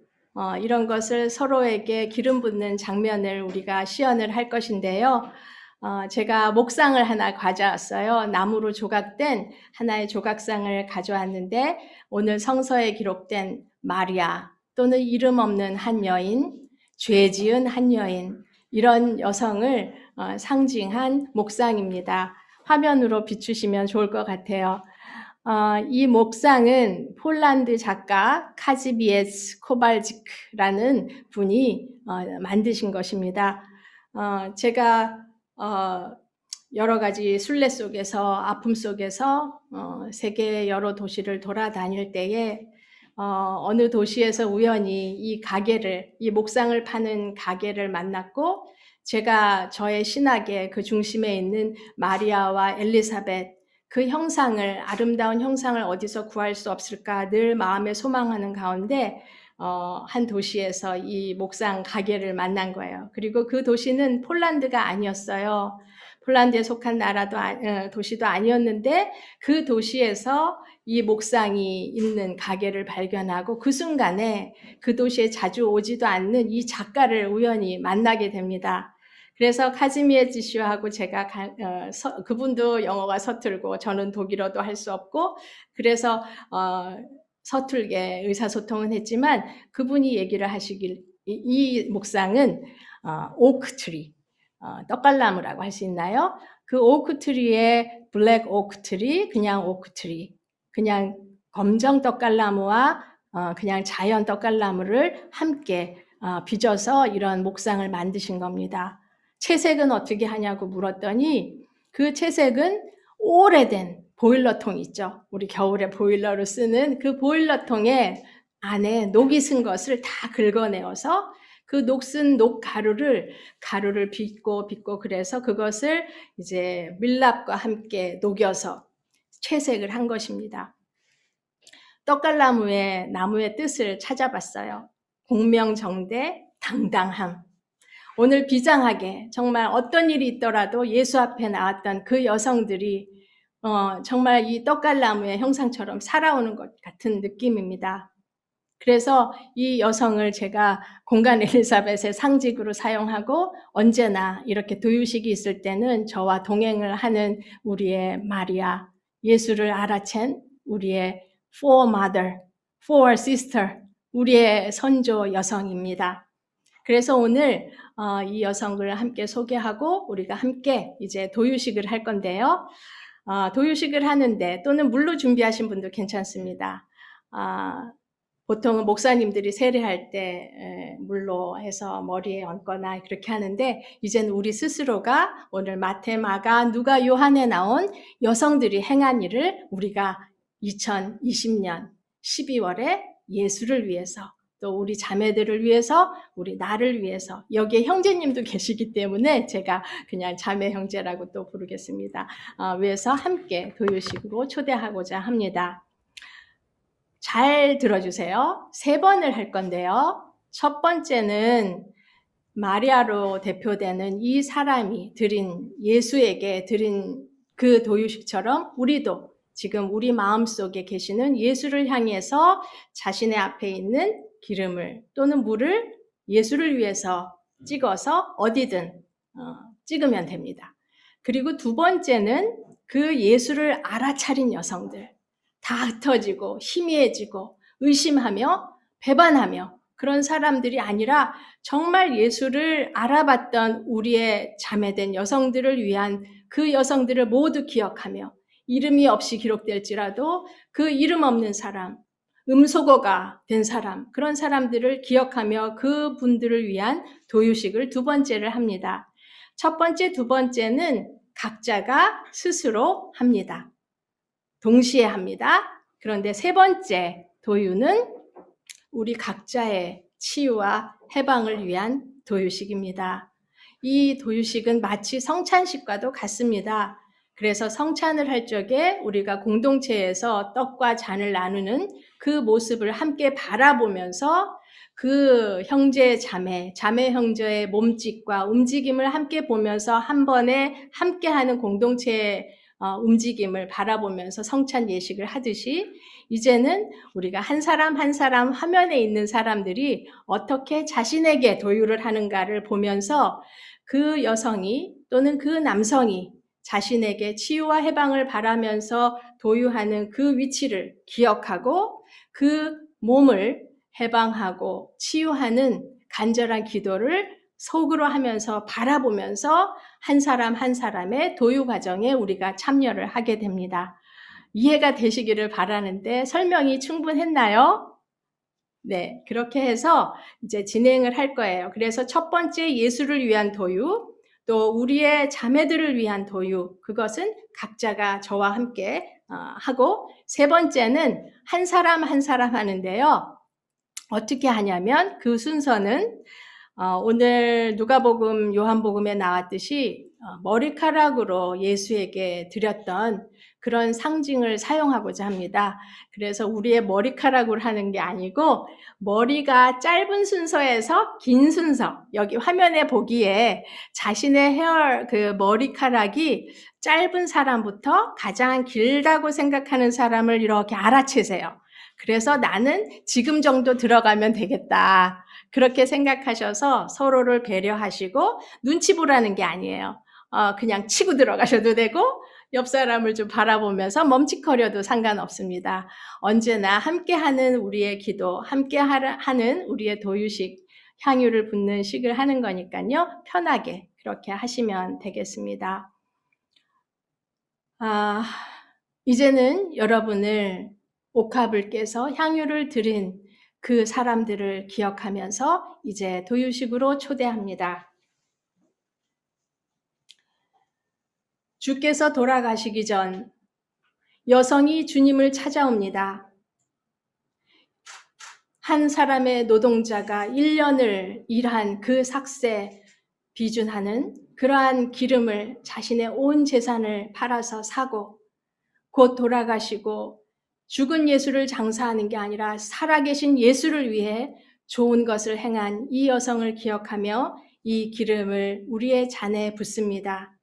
이런 것을 서로에게 기름 붓는 장면을 우리가 시연을 할 것인데요. 제가 목상을 하나 가져왔어요. 나무로 조각된 하나의 조각상을 가져왔는데 오늘 성서에 기록된 마리아 또는 이름 없는 한 여인, 죄 지은 한 여인, 이런 여성을 상징한 목상입니다. 화면으로 비추시면 좋을 것 같아요. 이 목상은 폴란드 작가 카지비에스 코발지크라는 분이 만드신 것입니다. 제가 여러 가지 순례 속에서 아픔 속에서 세계 여러 도시를 돌아다닐 때에 어느 도시에서 우연히 이 목상을 파는 가게를 만났고 제가 저의 신학의 그 중심에 있는 마리아와 엘리사벳 그 형상을 아름다운 형상을 어디서 구할 수 없을까 늘 마음에 소망하는 가운데 한 도시에서 이 목상 가게를 만난 거예요. 그리고 그 도시는 폴란드가 아니었어요. 폴란드에 속한 도시도 아니었는데 그 도시에서 이 목상이 있는 가게를 발견하고 그 순간에 그 도시에 자주 오지도 않는 이 작가를 우연히 만나게 됩니다. 그래서 카지미에즈 씨하고 제가 그분도 영어가 서툴고 저는 독일어도 할 수 없고 그래서 서툴게 의사소통은 했지만 그분이 얘기를 하시길 이 목상은 오크트리, 떡갈나무라고 할 수 있나요? 그 오크트리의 블랙 오크트리, 그냥 오크트리 그냥 검정 떡갈나무와 그냥 자연 떡갈나무를 함께 빚어서 이런 목상을 만드신 겁니다. 채색은 어떻게 하냐고 물었더니 그 채색은 오래된 보일러통 있죠. 우리 겨울에 보일러로 쓰는 그 보일러통에 안에 녹이 쓴 것을 다 긁어내어서 그 녹슨 녹가루를 빚고 그래서 그것을 이제 밀랍과 함께 녹여서 채색을 한 것입니다. 떡갈나무의 나무의 뜻을 찾아봤어요. 공명정대, 당당함. 오늘 비장하게 정말 어떤 일이 있더라도 예수 앞에 나왔던 그 여성들이 정말 이 떡갈나무의 형상처럼 살아오는 것 같은 느낌입니다. 그래서 이 여성을 제가 공간 엘리사벳의 상징으로 사용하고 언제나 이렇게 도유식이 있을 때는 저와 동행을 하는 우리의 마리아, 예수를 알아챈 우리의 foremother, for sister, 우리의 선조 여성입니다. 그래서 오늘 이 여성을 함께 소개하고 우리가 함께 이제 도유식을 할 건데요. 도유식을 하는데 또는 물로 준비하신 분도 괜찮습니다. 보통은 목사님들이 세례할 때 물로 해서 머리에 얹거나 그렇게 하는데 이제는 우리 스스로가 오늘 마태, 마가, 누가, 요한에 나온 여성들이 행한 일을 우리가 2020년 12월에 예수를 위해서 또 우리 자매들을 위해서 우리 나를 위해서 여기에 형제님도 계시기 때문에 제가 그냥 자매 형제라고 또 부르겠습니다. 위해서 함께 도유식으로 초대하고자 합니다. 잘 들어주세요. 3번을 할 건데요. 첫 번째는 마리아로 대표되는 이 사람이 예수에게 드린 그 도유식처럼 우리도 지금 우리 마음속에 계시는 예수를 향해서 자신의 앞에 있는 기름을 또는 물을 예수를 위해서 찍어서 어디든 찍으면 됩니다. 그리고 두 번째는 그 예수를 알아차린 여성들, 다 흩어지고 희미해지고 의심하며 배반하며 그런 사람들이 아니라 정말 예수를 알아봤던 우리의 자매된 여성들을 위한 그 여성들을 모두 기억하며 이름이 없이 기록될지라도 그 이름 없는 사람, 음소거가 된 사람, 그런 사람들을 기억하며 그 분들을 위한 도유식을 두 번째를 합니다. 첫 번째, 두 번째는 각자가 스스로 합니다. 동시에 합니다. 그런데 세 번째 도유는 우리 각자의 치유와 해방을 위한 도유식입니다. 이 도유식은 마치 성찬식과도 같습니다. 그래서 성찬을 할 적에 우리가 공동체에서 떡과 잔을 나누는 그 모습을 함께 바라보면서 그 형제 자매 형제의 몸짓과 움직임을 함께 보면서 한 번에 함께하는 공동체의 움직임을 바라보면서 성찬 예식을 하듯이 이제는 우리가 한 사람 한 사람 화면에 있는 사람들이 어떻게 자신에게 도유를 하는가를 보면서 그 여성이 또는 그 남성이 자신에게 치유와 해방을 바라면서 도유하는 그 위치를 기억하고 그 몸을 해방하고 치유하는 간절한 기도를 속으로 하면서 바라보면서 한 사람 한 사람의 도유 과정에 우리가 참여를 하게 됩니다. 이해가 되시기를 바라는데 설명이 충분했나요? 네, 그렇게 해서 이제 진행을 할 거예요. 그래서 첫 번째 예수를 위한 도유, 또 우리의 자매들을 위한 도유, 그것은 각자가 저와 함께 하고 세 번째는 한 사람 한 사람 하는데요. 어떻게 하냐면 그 순서는 오늘 누가복음, 요한복음에 나왔듯이 머리카락으로 예수에게 드렸던 그런 상징을 사용하고자 합니다. 그래서 우리의 머리카락으로 하는 게 아니고 머리가 짧은 순서에서 긴 순서, 여기 화면에 보기에 자신의 그 머리카락이 짧은 사람부터 가장 길다고 생각하는 사람을 이렇게 알아채세요. 그래서 나는 지금 정도 들어가면 되겠다. 그렇게 생각하셔서 서로를 배려하시고 눈치 보라는 게 아니에요. 그냥 치고 들어가셔도 되고 옆 사람을 좀 바라보면서 멈칫거려도 상관없습니다. 언제나 함께하는 우리의 기도, 함께하는 우리의 도유식, 향유를 붓는 식을 하는 거니까요. 편하게 그렇게 하시면 되겠습니다. 이제는 여러분을 옥합을 깨서 향유를 드린 그 사람들을 기억하면서 이제 도유식으로 초대합니다. 주께서 돌아가시기 전 여성이 주님을 찾아옵니다. 한 사람의 노동자가 1년을 일한 그 삭세 비준하는 그러한 기름을 자신의 온 재산을 팔아서 사고 곧 돌아가시고 죽은 예수를 장사하는 게 아니라 살아계신 예수를 위해 좋은 것을 행한 이 여성을 기억하며 이 기름을 우리의 잔에 붓습니다.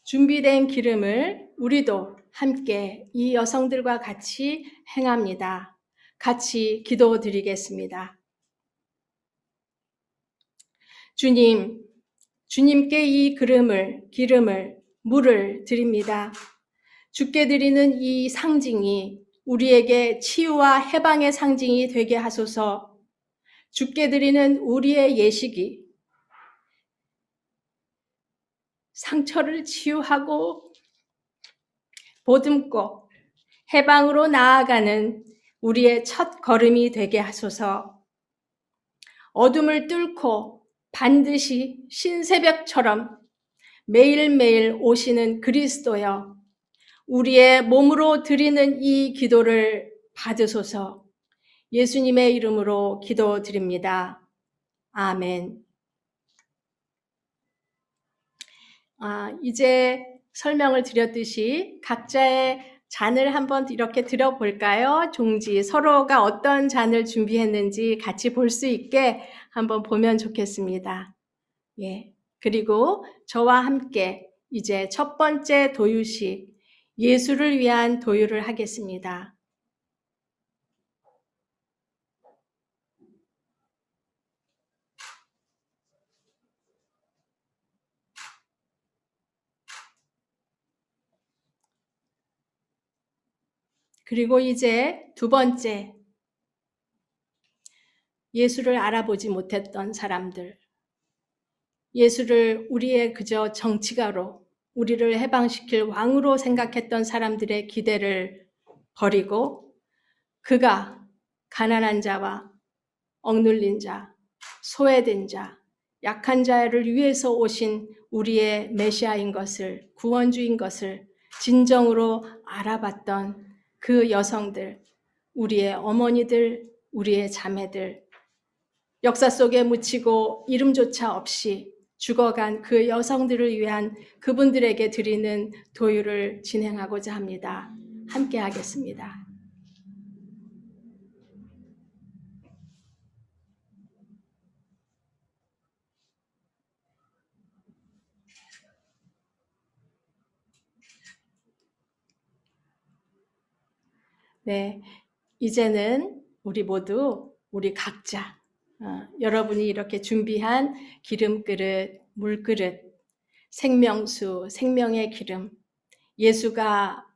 준비된 기름을 우리도 함께 이 여성들과 같이 행합니다. 같이 기도드리겠습니다. 주님, 주님께 이 기름을, 물을 드립니다. 주께 드리는 이 상징이 우리에게 치유와 해방의 상징이 되게 하소서. 주께 드리는 우리의 예식이 상처를 치유하고 보듬고 해방으로 나아가는 우리의 첫 걸음이 되게 하소서. 어둠을 뚫고 반드시 신새벽처럼 매일매일 오시는 그리스도여, 우리의 몸으로 드리는 이 기도를 받으소서. 예수님의 이름으로 기도드립니다. 아멘. 이제 설명을 드렸듯이 각자의 잔을 한번 이렇게 들어볼까요? 종지, 서로가 어떤 잔을 준비했는지 같이 볼 수 있게 한번 보면 좋겠습니다. 예. 그리고 저와 함께 이제 첫 번째 도유식, 예수를 위한 도유를 하겠습니다. 그리고 이제 두 번째, 예수를 알아보지 못했던 사람들, 예수를 우리의 그저 정치가로, 우리를 해방시킬 왕으로 생각했던 사람들의 기대를 버리고 그가 가난한 자와 억눌린 자, 소외된 자, 약한 자를 위해서 오신 우리의 메시아인 것을, 구원주인 것을 진정으로 알아봤던 그 여성들, 우리의 어머니들, 우리의 자매들, 역사 속에 묻히고 이름조차 없이 죽어간 그 여성들을 위한 그분들에게 드리는 도유를 진행하고자 합니다. 함께 하겠습니다. 네, 이제는 우리 모두 우리 각자 여러분이 이렇게 준비한 기름그릇, 물그릇, 생명수, 생명의 기름, 예수가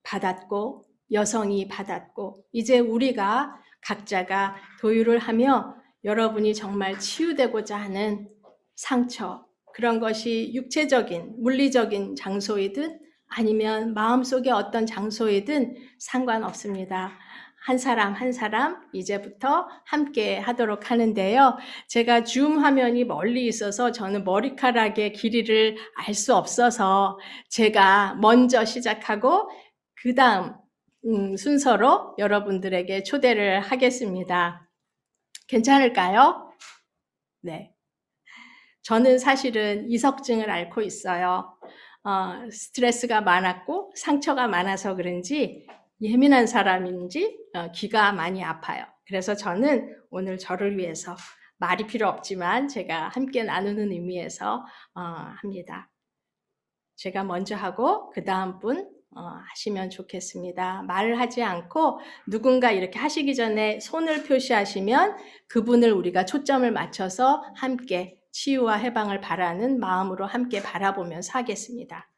받았고 여성이 받았고 이제 우리가 각자가 도유를 하며 여러분이 정말 치유되고자 하는 상처, 그런 것이 육체적인, 물리적인 장소이든 아니면 마음속의 어떤 장소이든 상관없습니다. 한 사람 한 사람 이제부터 함께 하도록 하는데요. 제가 줌 화면이 멀리 있어서 저는 머리카락의 길이를 알 수 없어서 제가 먼저 시작하고 그 다음 순서로 여러분들에게 초대를 하겠습니다. 괜찮을까요? 네. 저는 사실은 이석증을 앓고 있어요. 스트레스가 많았고 상처가 많아서 그런지 예민한 사람인지 귀가 많이 아파요. 그래서 저는 오늘 저를 위해서 말이 필요 없지만 제가 함께 나누는 의미에서 합니다. 제가 먼저 하고 그 다음 분 하시면 좋겠습니다. 말을 하지 않고 누군가 이렇게 하시기 전에 손을 표시하시면 그분을 우리가 초점을 맞춰서 함께 치유와 해방을 바라는 마음으로 함께 바라보면서 하겠습니다.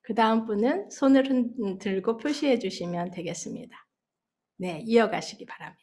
그 다음 분은 손을 들고 표시해 주시면 되겠습니다. 네, 이어가시기 바랍니다.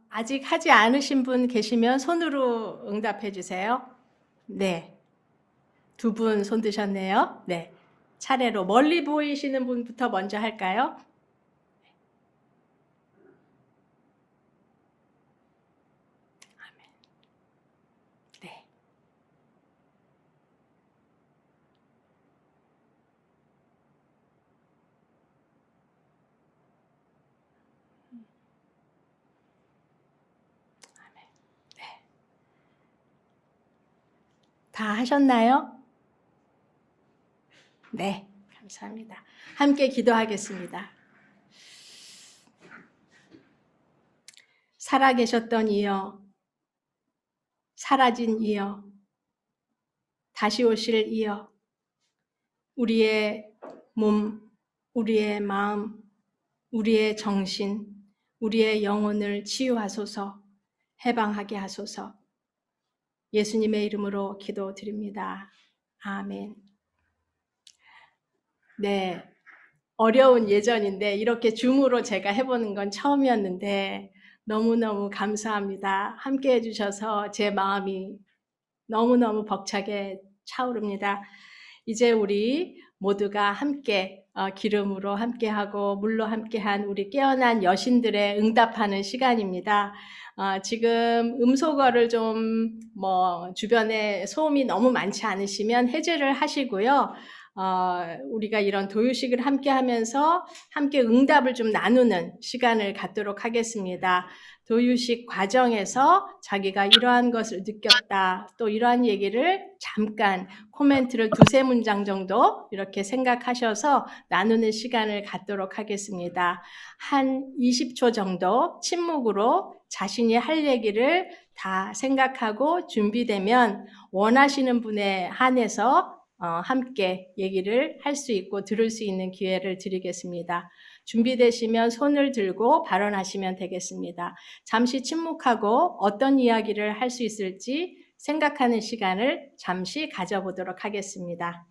아직 하지 않으신 분 계시면 손으로 응답해 주세요. 네, 두 분 손 드셨네요. 네, 차례로 멀리 보이시는 분부터 먼저 할까요? 네. 다 하셨나요? 네, 감사합니다. 함께 기도하겠습니다. 살아계셨던 이여, 사라진 이여, 다시 오실 이여, 우리의 몸, 우리의 마음, 우리의 정신, 우리의 영혼을 치유하소서, 해방하게 하소서. 예수님의 이름으로 기도드립니다. 아멘. 네, 어려운 예전인데 이렇게 줌으로 제가 해보는 건 처음이었는데 너무너무 감사합니다. 함께 해주셔서 제 마음이 너무너무 벅차게 차오릅니다. 이제 우리 모두가 함께 기름으로 함께하고 물로 함께한 우리 깨어난 여신들의 응답하는 시간입니다. 지금 음소거를 좀 주변에 소음이 너무 많지 않으시면 해제를 하시고요. 우리가 이런 도유식을 함께 하면서 함께 응답을 좀 나누는 시간을 갖도록 하겠습니다. 도유식 과정에서 자기가 이러한 것을 느꼈다, 또 이러한 얘기를 잠깐 코멘트를 2-3문장 정도 이렇게 생각하셔서 나누는 시간을 갖도록 하겠습니다. 한 20초 정도 침묵으로 자신이 할 얘기를 다 생각하고 준비되면 원하시는 분에 한해서 함께 얘기를 할 수 있고 들을 수 있는 기회를 드리겠습니다. 준비되시면 손을 들고 발언하시면 되겠습니다. 잠시 침묵하고 어떤 이야기를 할 수 있을지 생각하는 시간을 잠시 가져보도록 하겠습니다.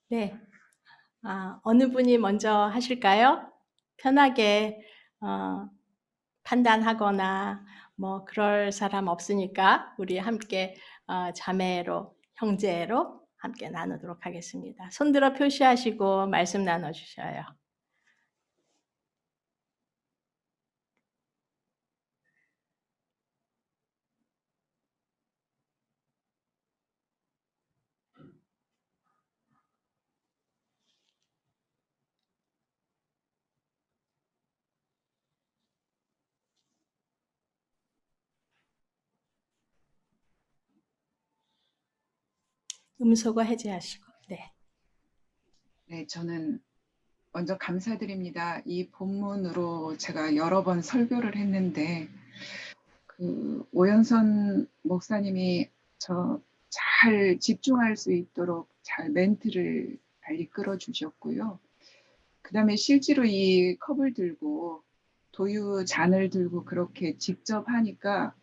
네. 어느 분이 먼저 하실까요? 편하게 판단하거나 뭐 그럴 사람 없으니까 우리 함께 자매로, 형제로 함께 나누도록 하겠습니다. 손들어 표시하시고 말씀 나눠 주셔요. 음소거 해제하시고. 네. 네, 저는 먼저 감사드립니다. 이 본문으로 제가 여러 번 설교를 했는데 오연선 목사님이 저 잘 집중할 수 있도록 잘 멘트를 잘 이끌어 주셨고요. 그 다음에 실제로 이 컵을 들고 도유 잔을 들고 그렇게 직접 하니까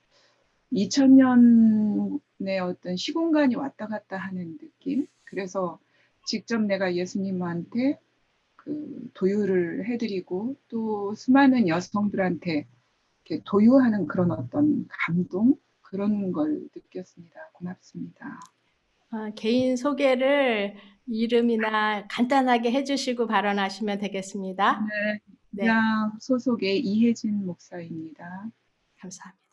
2000년의 어떤 시공간이 왔다 갔다 하는 느낌. 그래서 직접 내가 예수님한테 도유를 해드리고 또 수많은 여성들한테 이렇게 도유하는 그런 어떤 감동 그런 걸 느꼈습니다. 고맙습니다. 개인 소개를 이름이나 간단하게 해주시고 발언하시면 되겠습니다. 네, 네, 양 소속의 이혜진 목사입니다. 감사합니다.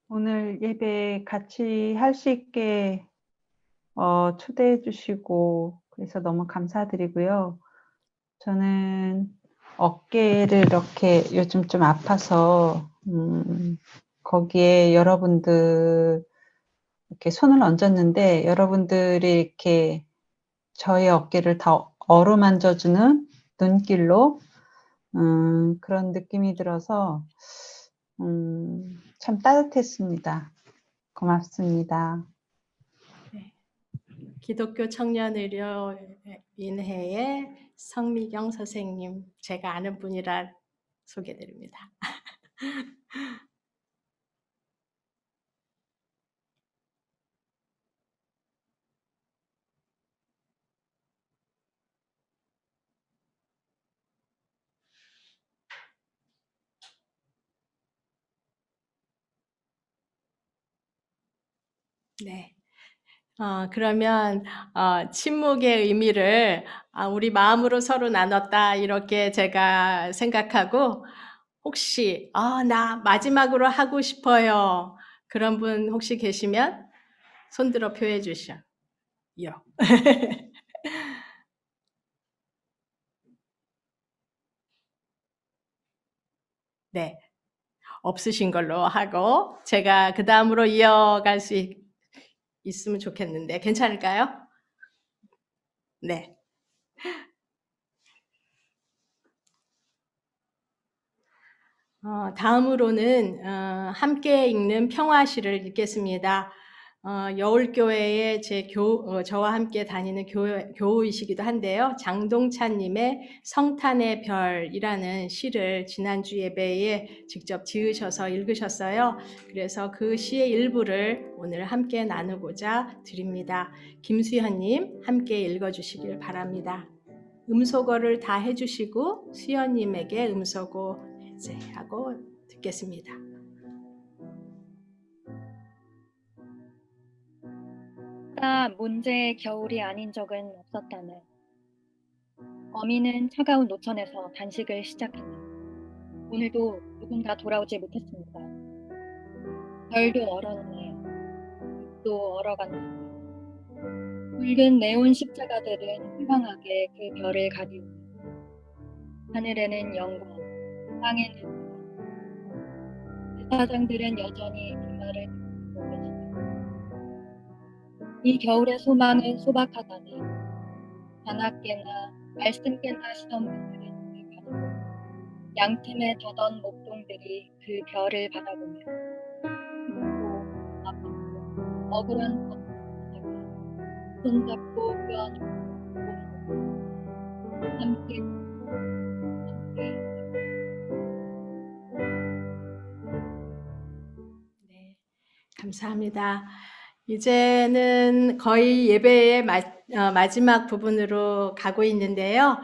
오늘 예배 같이 할 수 있게 초대해 주시고 그래서 너무 감사드리고요. 저는 어깨를 이렇게 요즘 좀 아파서 거기에 여러분들 이렇게 손을 얹었는데 여러분들이 이렇게 저의 어깨를 다 어루만져주는 눈길로 그런 느낌이 들어서 참 따뜻했습니다. 고맙습니다. 네. 기독교 청년의료인회의 성미경 선생님, 제가 아는 분이라 소개드립니다. 네. 그러면 침묵의 의미를 우리 마음으로 서로 나눴다 이렇게 제가 생각하고 혹시 나 마지막으로 하고 싶어요. 그런 분 혹시 계시면 손들어 표해 주시오. 네. 없으신 걸로 하고 제가 그 다음으로 이어갈 수 있으면 좋겠는데 괜찮을까요? 네. 다음으로는 함께 읽는 평화시를 읽겠습니다. 여울교회에 저와 함께 다니는 교우이시기도 한데요. 장동찬님의 성탄의 별이라는 시를 지난주 예배에 직접 지으셔서 읽으셨어요. 그래서 그 시의 일부를 오늘 함께 나누고자 드립니다. 김수현님 함께 읽어주시길 바랍니다. 음소거를 다 해주시고 수현님에게 음소거 하고 듣겠습니다. 문제의 겨울이 아닌 적은 없었다네. 어미는 차가운 노천에서 단식을 시작했다. 오늘도 누군가 돌아오지 못했습니다. 별도 얼었네. 잎도 얼어간다. 붉은 네온 십자가들은 희망하게 그 별을 가리우고 하늘에는 영광, 땅에는 대사장들은 여전히 그 말을 듣고 계시다. 이 겨울의 소망은 소박하다네. 단학계나 말씀계나 시던 분들은 가지고 양틈에 더던 목동 백성들이 그 별을 바라보며 슬프고 아프고 억울한 법을 손잡고 껴안고 함께 네, 감사합니다. 이제는 거의 예배의 마지막 부분으로 가고 있는데요.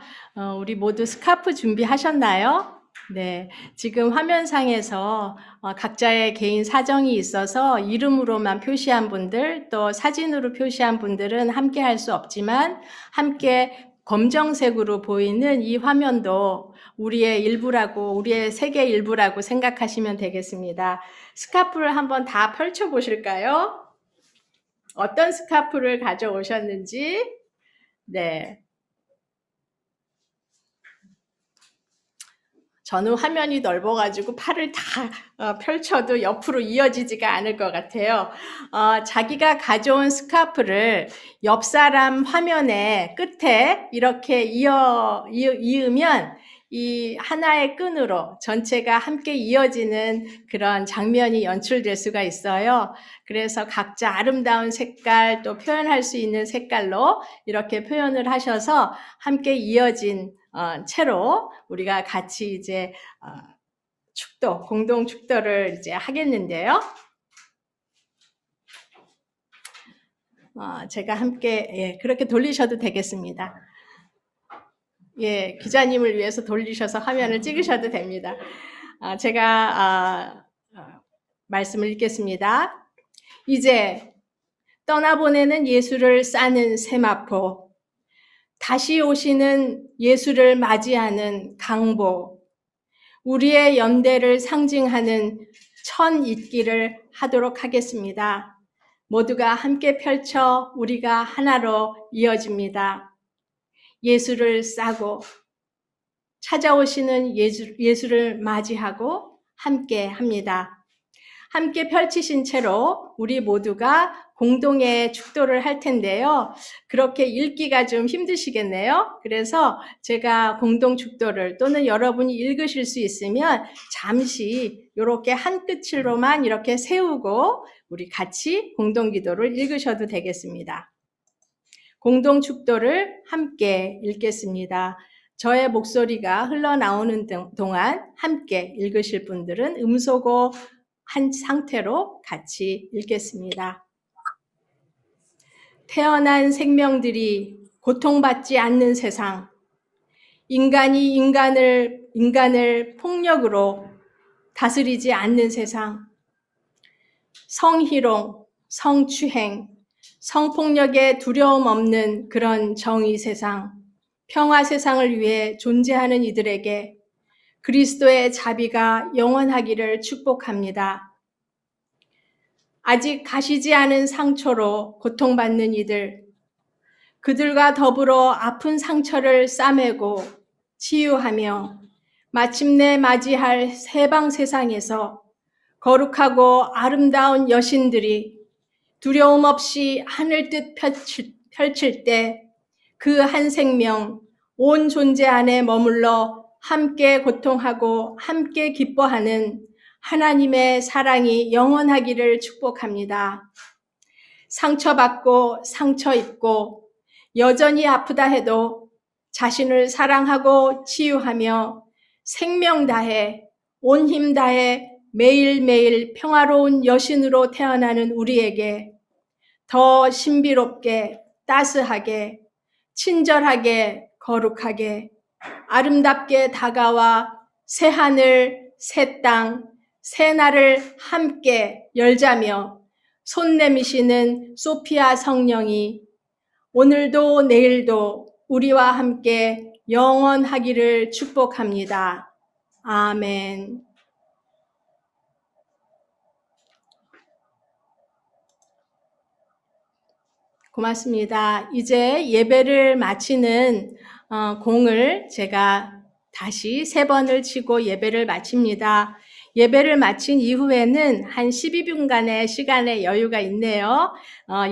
우리 모두 스카프 준비하셨나요? 네, 지금 화면상에서 각자의 개인 사정이 있어서 이름으로만 표시한 분들, 또 사진으로 표시한 분들은 함께 할 수 없지만 함께 검정색으로 보이는 이 화면도 우리의 일부라고, 우리의 세계 일부라고 생각하시면 되겠습니다. 스카프를 한번 다 펼쳐 보실까요? 어떤 스카프를 가져오셨는지. 네. 저는 화면이 넓어가지고 팔을 다 펼쳐도 옆으로 이어지지가 않을 것 같아요. 자기가 가져온 스카프를 옆 사람 화면의 끝에 이렇게 이으면 이 하나의 끈으로 전체가 함께 이어지는 그런 장면이 연출될 수가 있어요. 그래서 각자 아름다운 색깔, 또 표현할 수 있는 색깔로 이렇게 표현을 하셔서 함께 이어진 채로 우리가 같이 이제 축도, 공동 축도를 이제 하겠는데요. 제가 함께 그렇게 돌리셔도 되겠습니다. 예, 기자님을 위해서 돌리셔서 화면을 찍으셔도 됩니다. 제가 말씀을 읽겠습니다. 이제 떠나보내는 예수를 싸는 세마포, 다시 오시는 예수를 맞이하는 강보, 우리의 연대를 상징하는 천잇기를 하도록 하겠습니다. 모두가 함께 펼쳐 우리가 하나로 이어집니다. 예수를 싸고 찾아오시는 예수를 맞이하고 함께 합니다. 함께 펼치신 채로 우리 모두가 공동의 축도를 할 텐데요. 그렇게 읽기가 좀 힘드시겠네요. 그래서 제가 공동 축도를 또는 여러분이 읽으실 수 있으면 잠시 이렇게 한 끝으로만 이렇게 세우고 우리 같이 공동 기도를 읽으셔도 되겠습니다. 공동 축도를 함께 읽겠습니다. 저의 목소리가 흘러나오는 동안 함께 읽으실 분들은 음소거 한 상태로 같이 읽겠습니다. 태어난 생명들이 고통받지 않는 세상, 인간이 인간을 폭력으로 다스리지 않는 세상, 성희롱, 성추행, 성폭력에 두려움 없는 그런 정의 세상, 평화 세상을 위해 존재하는 이들에게 그리스도의 자비가 영원하기를 축복합니다. 아직 가시지 않은 상처로 고통받는 이들, 그들과 더불어 아픈 상처를 싸매고 치유하며 마침내 맞이할 세방 세상에서 거룩하고 아름다운 여신들이 두려움 없이 하늘 뜻 펼칠 때 그 한 생명, 온 존재 안에 머물러 함께 고통하고 함께 기뻐하는 하나님의 사랑이 영원하기를 축복합니다. 상처받고 상처 입고 여전히 아프다 해도 자신을 사랑하고 치유하며 생명 다해 온 힘 다해 매일매일 평화로운 여신으로 태어나는 우리에게 더 신비롭게 따스하게 친절하게 거룩하게 아름답게 다가와 새 하늘, 새 땅, 새 날을 함께 열자며 손 내미시는 소피아 성령이 오늘도 내일도 우리와 함께 영원하기를 축복합니다. 아멘. 고맙습니다. 이제 예배를 마치는 공을 제가 다시 3번을 치고 예배를 마칩니다. 예배를 마친 이후에는 한 12분간의 시간의 여유가 있네요.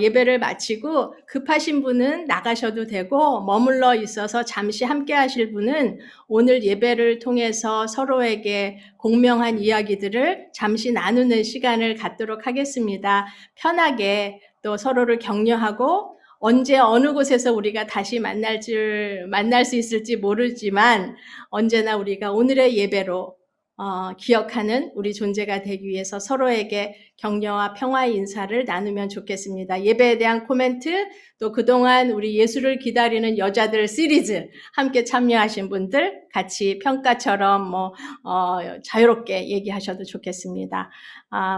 예배를 마치고 급하신 분은 나가셔도 되고 머물러 있어서 잠시 함께 하실 분은 오늘 예배를 통해서 서로에게 공명한 이야기들을 잠시 나누는 시간을 갖도록 하겠습니다. 편하게 또 서로를 격려하고 언제 어느 곳에서 우리가 다시 만날 수 있을지 모르지만 언제나 우리가 오늘의 예배로 기억하는 우리 존재가 되기 위해서 서로에게 격려와 평화의 인사를 나누면 좋겠습니다. 예배에 대한 코멘트, 또 그동안 우리 예수를 기다리는 여자들 시리즈 함께 참여하신 분들 같이 평가처럼 자유롭게 얘기하셔도 좋겠습니다.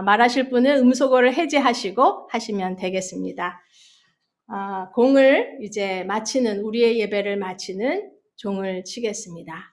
말하실 분은 음소거를 해제하시고 하시면 되겠습니다. 공을 이제 마치는, 우리의 예배를 마치는 종을 치겠습니다.